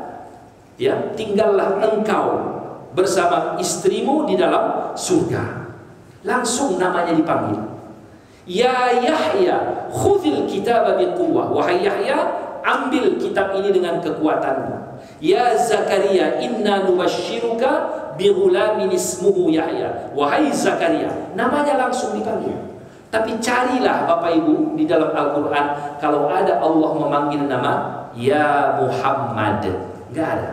S1: ya, tinggallah engkau bersama istrimu di dalam surga. Langsung namanya dipanggil. Ya Yahya, khudhil kitaba biquwwah. Wahai Yahya, ambil kitab ini dengan kekuatanmu. Ya Zakaria, inna nubashiruka bighulamin ismuhu Yahya. Wahai Zakaria, namanya langsung dipanggil. Tapi carilah Bapak Ibu di dalam Al-Quran, kalau ada Allah memanggil nama Ya Muhammad, enggak ada.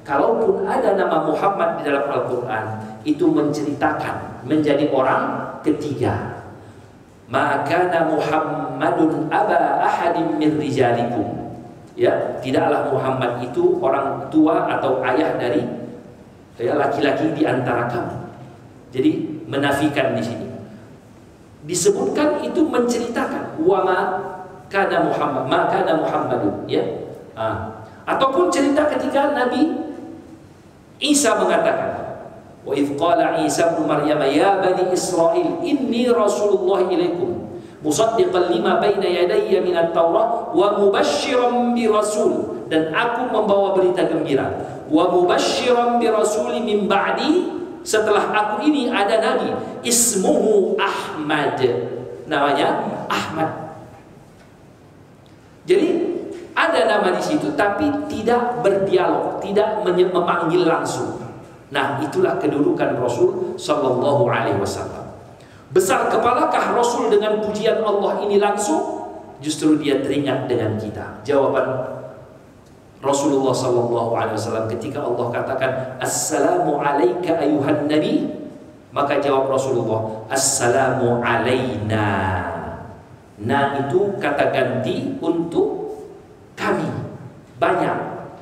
S1: Kalaupun ada nama Muhammad di dalam Al-Quran, itu menceritakan menjadi orang ketiga. Maka Muhammadun aba ahadim min rijalikum. Ya, tidaklah Muhammad itu orang tua atau ayah dari laki-laki di antara kamu. Jadi menafikan di sini. Disebutkan itu menceritakan wa ma kana Muhammad, ma kana Muhammadun, ya. Ataupun cerita ketika Nabi Isa mengatakan, wa idz qala Isa ibn Maryam ya bani Israil inni rasulullah ilaikum musaddiqan lima baina yadayya minat Taurat wa mubasysyiran bi rasul, dan aku membawa berita gembira, wa mubasysyiran bi rasuli min ba'di, setelah aku ini ada nabi ismuhu Ahmad, namanya Ahmad. Jadi ada nama di situ tapi tidak berdialog, tidak memanggil langsung. Nah, itulah kedudukan Rasul sallallahu alaihi wasallam. Besar kepalakah Rasul dengan pujian Allah ini langsung? Justru dia teringat dengan kita. Jawaban Rasulullah sallallahu alaihi wasallam ketika Allah katakan assalamu alayka ayuhan nabi, maka jawab Rasulullah assalamu alaina. Nah, itu kata ganti untuk kami. Banyak,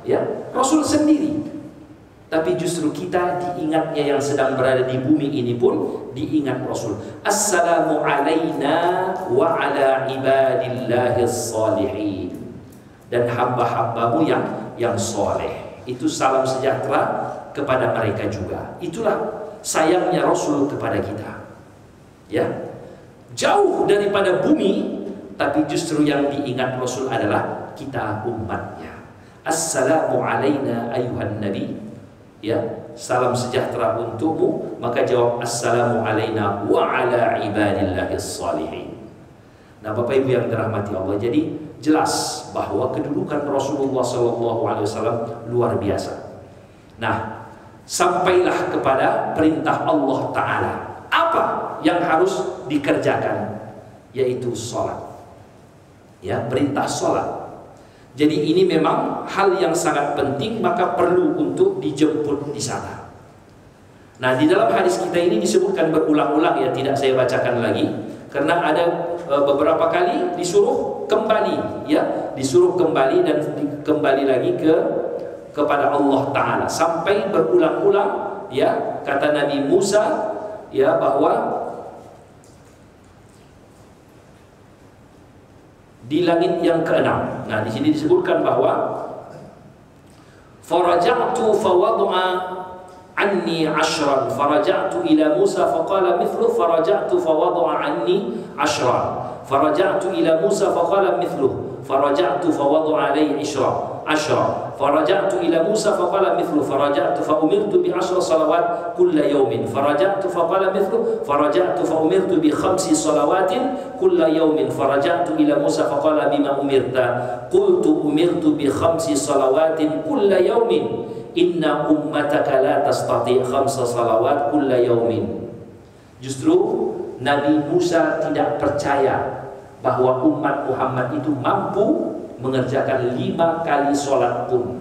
S1: ya. Rasul sendiri. Tapi justru kita diingatnya yang sedang berada di bumi ini pun diingat Rasul. Assalamu alaina wa ala ibadillahis salihin. Dan hamba-hambamu yang soleh. Itu salam sejahtera kepada mereka juga. Itulah sayangnya Rasul kepada kita. Ya, jauh daripada bumi, tapi justru yang diingat Rasul adalah kita umatnya. Assalamu alaina ayuhan nabi. Ya, salam sejahtera untukmu, maka jawab assalamu alaina wa ala ibadillahis salihin. Nah, Bapak Ibu yang dirahmati Allah, jadi jelas bahwa kedudukan Rasulullah SAW luar biasa. Nah, sampailah kepada perintah Allah Ta'ala. Apa yang harus dikerjakan? Yaitu sholat. Ya, perintah sholat. Jadi ini memang hal yang sangat penting, maka perlu untuk dijemput di sana. Nah, di dalam hadis kita ini disebutkan berulang-ulang, ya, tidak saya bacakan lagi karena ada beberapa kali disuruh kembali, ya, disuruh kembali dan kembali lagi kepada Allah Ta'ala sampai berulang-ulang, ya, kata Nabi Musa, ya, bahwa di langit yang keenam. Nah, di sini disebutkan bahwa faraja'tu fawad'a anni 'ashran faraja'tu ila Musa faqala mithlu faraja'tu fawad'a anni 'ashran faraja'tu ila Musa faqala mithlu faraja'tu fawad'a alayhi 'ashra فرجعت إلى موسى فقال مثله فرجعت فأمرت ب10 صلوات كل يوم فرجعت فقال مثله فرجعت فأمرت ب5 صلوات كل يوم فرجعت إلى موسى فقال بما أمرت قلت أمرت ب5 صلوات كل يوم إن أمتك لا تستطيع 5 صلوات كل يوم. Justru Nabi Musa tidak percaya bahwa umat Muhammad itu mampu mengerjakan 5 kali sholat pun.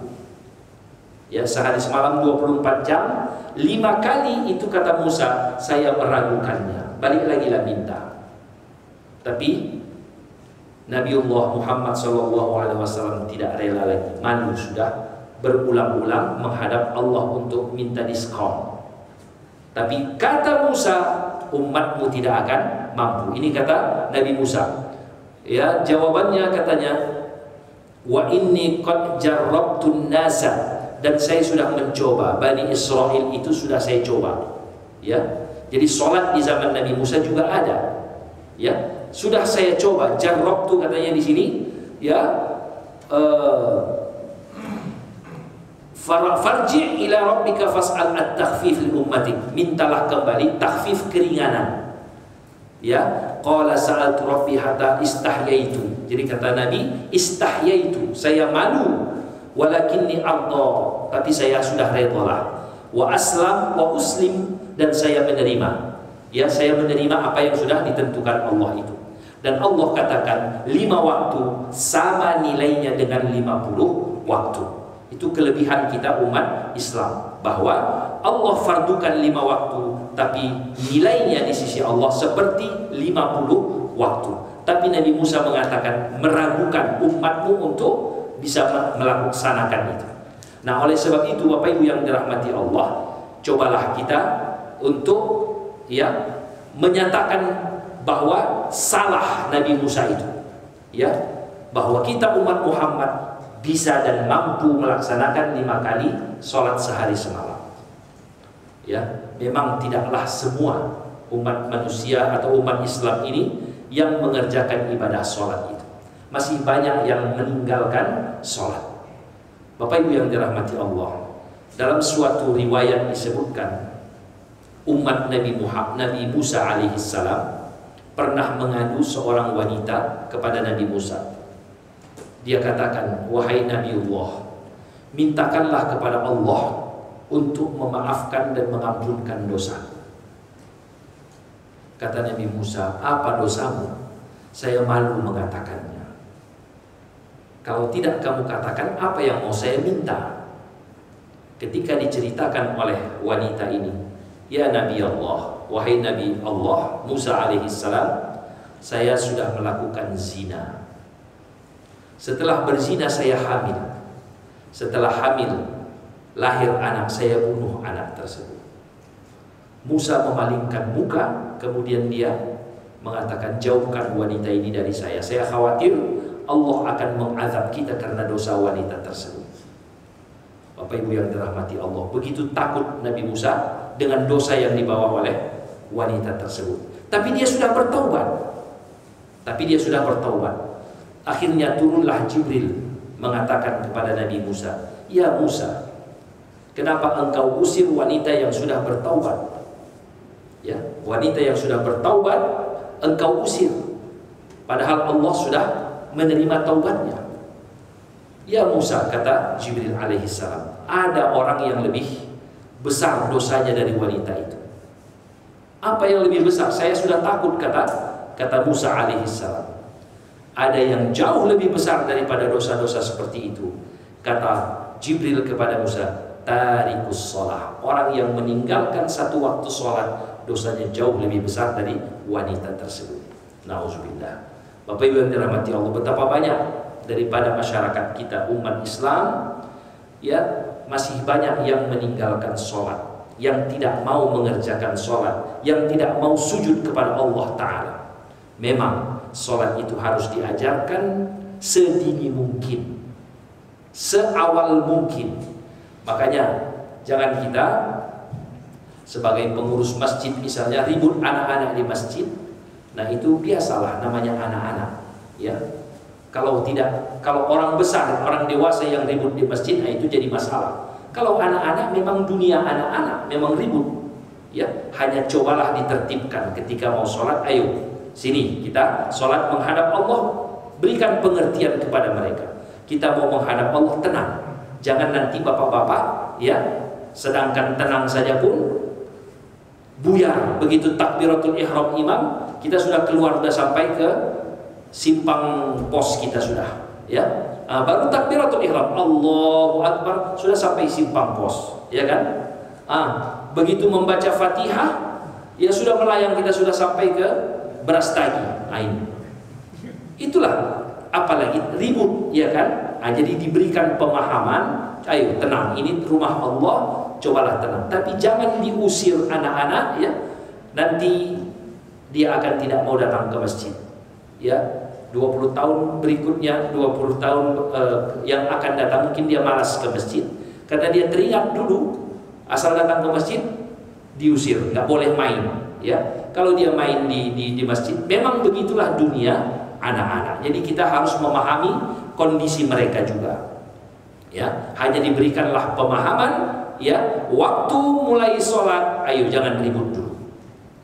S1: Ya, sehari semalam 24 jam, 5 kali itu kata Musa, saya meragukannya. Balik lagi lah minta. Tapi Nabiullah Muhammad SAW tidak rela lagi. Malu sudah berulang-ulang menghadap Allah untuk minta diskon. Tapi kata Musa, umatmu tidak akan mampu. Ini kata Nabi Musa. Ya, jawabannya katanya, wa inni qad jarrabtun nasa dan saya sudah mencoba. Bani Israel itu sudah saya coba. Ya, jadi sholat di zaman Nabi Musa juga ada. Ya, sudah saya coba. Jarrabtu katanya di sini. Ya, farji' ila rabbika fas'al at-takhfif li ummatik. Mintalah kembali takhfif keringanan. Ya, qala sa'altu rabbi hatta istahyaitu. Jadi kata Nabi, istahyaitu, saya malu. Walakinni arda, tapi saya sudah redalah. Wa aslam wa uslim, dan saya menerima. Ya, saya menerima apa yang sudah ditentukan Allah itu. Dan Allah katakan 5 waktu sama nilainya dengan 50 waktu. Itu kelebihan kita umat Islam, bahwa Allah fardukan 5 waktu, tapi nilainya di sisi Allah seperti 50 waktu. Tapi Nabi Musa mengatakan meragukan umatmu untuk bisa melaksanakan itu. Nah, oleh sebab itu Bapak Ibu yang dirahmati Allah, cobalah kita untuk ya menyatakan bahwa salah Nabi Musa itu, ya, bahwa kita umat Muhammad bisa dan mampu melaksanakan 5 kali sholat sehari semalam. Ya, memang tidaklah semua umat manusia atau umat Islam ini yang mengerjakan ibadah sholat itu. Masih banyak yang meninggalkan sholat. Bapak Ibu yang dirahmati Allah, dalam suatu riwayat disebutkan umat Nabi Musa alaihissalam pernah mengadu seorang wanita kepada Nabi Musa. Dia katakan, wahai Nabiullah, mintakanlah kepada Allah untuk memaafkan dan mengampunkan dosa. Kata Nabi Musa, apa dosamu? Saya malu mengatakannya. Kalau tidak kamu katakan, apa yang mau saya minta? Ketika diceritakan oleh wanita ini, ya Nabi Allah, wahai Nabi Allah Musa alaihissalam, saya sudah melakukan zina. Setelah berzina saya hamil. Setelah hamil lahir anak, saya bunuh anak tersebut. Musa memalingkan muka, kemudian dia mengatakan, jauhkan wanita ini dari saya. Saya khawatir Allah akan mengazab kita karena dosa wanita tersebut. Bapak Ibu yang dirahmati Allah, begitu takut Nabi Musa dengan dosa yang dibawa oleh wanita tersebut. Tapi dia sudah bertaubat. Akhirnya turunlah Jibril mengatakan kepada Nabi Musa, ya Musa, kenapa engkau usir wanita yang sudah bertaubat? Ya, wanita yang sudah bertaubat engkau usir, padahal Allah sudah menerima taubatnya. Ya Musa, kata Jibril alaihissalam, ada orang yang lebih besar dosanya dari wanita itu. Apa yang lebih besar? Saya sudah takut, kata Musa alaihissalam. Ada yang jauh lebih besar daripada dosa-dosa seperti itu. Kata Jibril kepada Musa, tarikus sholah, orang yang meninggalkan satu waktu sholat, dosanya jauh lebih besar dari wanita tersebut. Nauzubillah. Bapak Ibu yang dirahmati Allah, betapa banyak daripada masyarakat kita umat Islam, ya, masih banyak yang meninggalkan sholat, yang tidak mau mengerjakan sholat, yang tidak mau sujud kepada Allah Ta'ala. Memang sholat itu harus diajarkan sedini mungkin, seawal mungkin. Makanya jangan kita sebagai pengurus masjid misalnya ribut anak-anak di masjid. Nah itu biasalah, namanya anak-anak, ya. Kalau orang besar, orang dewasa yang ribut di masjid, nah itu jadi masalah. Kalau anak-anak, memang dunia anak-anak memang ribut, ya. Hanya cobalah ditertibkan ketika mau sholat, ayo sini kita sholat menghadap Allah, berikan pengertian kepada mereka. Kita mau menghadap Allah, tenang, jangan nanti bapak-bapak, ya, sedangkan tenang saja pun buyar. Begitu takbiratul ihram imam, kita sudah keluar, sudah sampai ke simpang pos kita sudah, ya. Baru takbiratul ihram, Allahu Akbar, sudah sampai simpang pos, ya kan? Begitu membaca Fatihah, ya sudah melayang, kita sudah sampai ke Brastagi. Itulah, apalagi ribut, ya kan? Jadi diberikan pemahaman, ayo tenang, ini rumah Allah, cobalah tenang. Tapi jangan diusir anak-anak, ya. Nanti dia akan tidak mau datang ke masjid, ya. 20 tahun berikutnya, 20 tahun yang akan datang, mungkin dia malas ke masjid. Karena dia teringat dulu, asal datang ke masjid diusir, nggak boleh main. Ya, kalau dia main di masjid, memang begitulah dunia anak-anak. Jadi kita harus memahami kondisi mereka juga. Ya, hanya diberikanlah pemahaman. Ya, waktu mulai sholat, ayo jangan ribut dulu.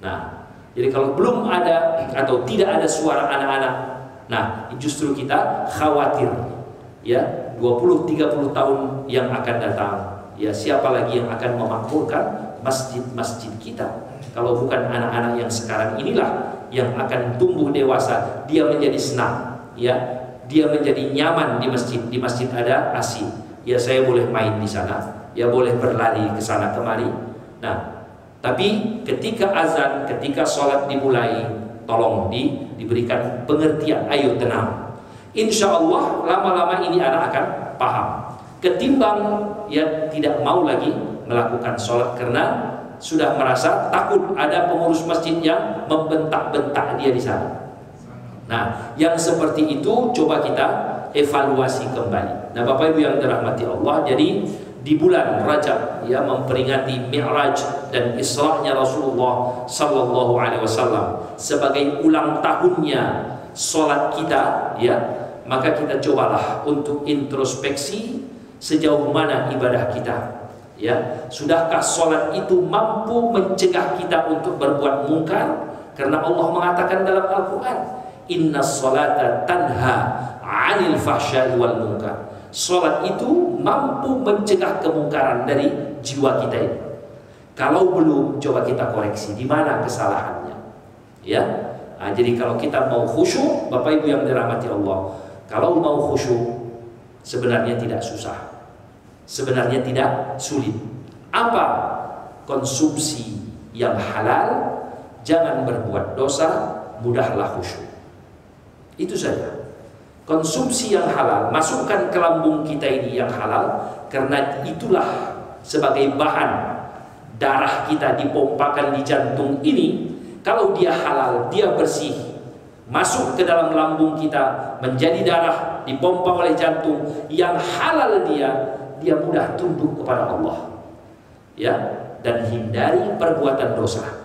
S1: Nah, jadi kalau belum ada atau tidak ada suara anak-anak, nah justru kita khawatir. Ya, 20-30 tahun yang akan datang, ya siapa lagi yang akan memakmurkan masjid-masjid kita kalau bukan anak-anak yang sekarang inilah yang akan tumbuh dewasa. Dia menjadi senang, ya dia menjadi nyaman di masjid. Di masjid ada AC, ya saya boleh main di sana, ya boleh berlari ke sana kemari. Nah, tapi ketika azan, ketika sholat dimulai, tolong diberikan pengertian, ayo tenang. Insya Allah lama-lama ini anak akan paham. Ketimbang ya tidak mau lagi melakukan sholat karena sudah merasa takut ada pengurus masjid yang membentak-bentak dia di sana. Nah, yang seperti itu coba kita evaluasi kembali. Nah, Bapak Ibu yang dirahmati Allah, jadi di bulan Rajab ya memperingati Mi'raj dan Isra'nya Rasulullah sallallahu alaihi wasallam sebagai ulang tahunnya sholat kita, ya maka kita cobalah untuk introspeksi sejauh mana ibadah kita. Ya, sudahkah sholat itu mampu mencegah kita untuk berbuat mungkar? Karena Allah mengatakan dalam Al-Quran, Inna sholata tanha 'anil fahsya'i wal munkar. Sholat itu mampu mencegah kemungkaran dari jiwa kita ini. Kalau belum, coba kita koreksi di mana kesalahannya. Ya, nah, jadi kalau kita mau khusyuk, Bapak Ibu yang dirahmati Allah, kalau mau khusyuk sebenarnya tidak susah. Sebenarnya tidak sulit. Apa? Konsumsi yang halal, jangan berbuat dosa, mudahlah khusyuk. Itu saja. Konsumsi yang halal, masukkan ke lambung kita ini yang halal, karena itulah sebagai bahan darah kita dipompakan di jantung ini. Kalau dia halal, dia bersih, masuk ke dalam lambung kita, menjadi darah, dipompa oleh jantung yang halal, dia mudah tunduk kepada Allah, ya, dan hindari perbuatan dosa.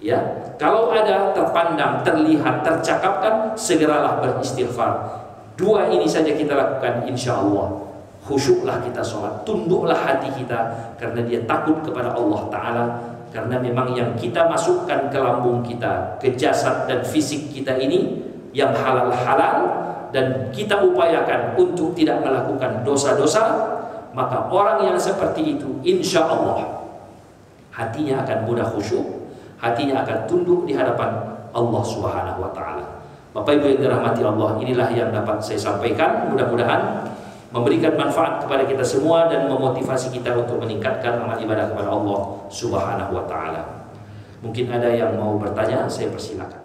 S1: Ya, kalau ada terpandang, terlihat, tercakapkan, segeralah beristighfar. Dua ini saja kita lakukan, insya Allah khusyuklah kita sholat, tunduklah hati kita, karena dia takut kepada Allah Ta'ala. Karena memang yang kita masukkan ke lambung kita, ke jasad dan fisik kita ini yang halal-halal, dan kita upayakan untuk tidak melakukan dosa-dosa, maka orang yang seperti itu insya Allah hatinya akan mudah khusyuk, hatinya akan tunduk di hadapan Allah Subhanahu wa Ta'ala. Bapak Ibu yang dirahmati Allah, inilah yang dapat saya sampaikan. Mudah-mudahan memberikan manfaat kepada kita semua dan memotivasi kita untuk meningkatkan amal ibadah kepada Allah Subhanahu wa Ta'ala. Mungkin ada yang mau bertanya, saya persilakan.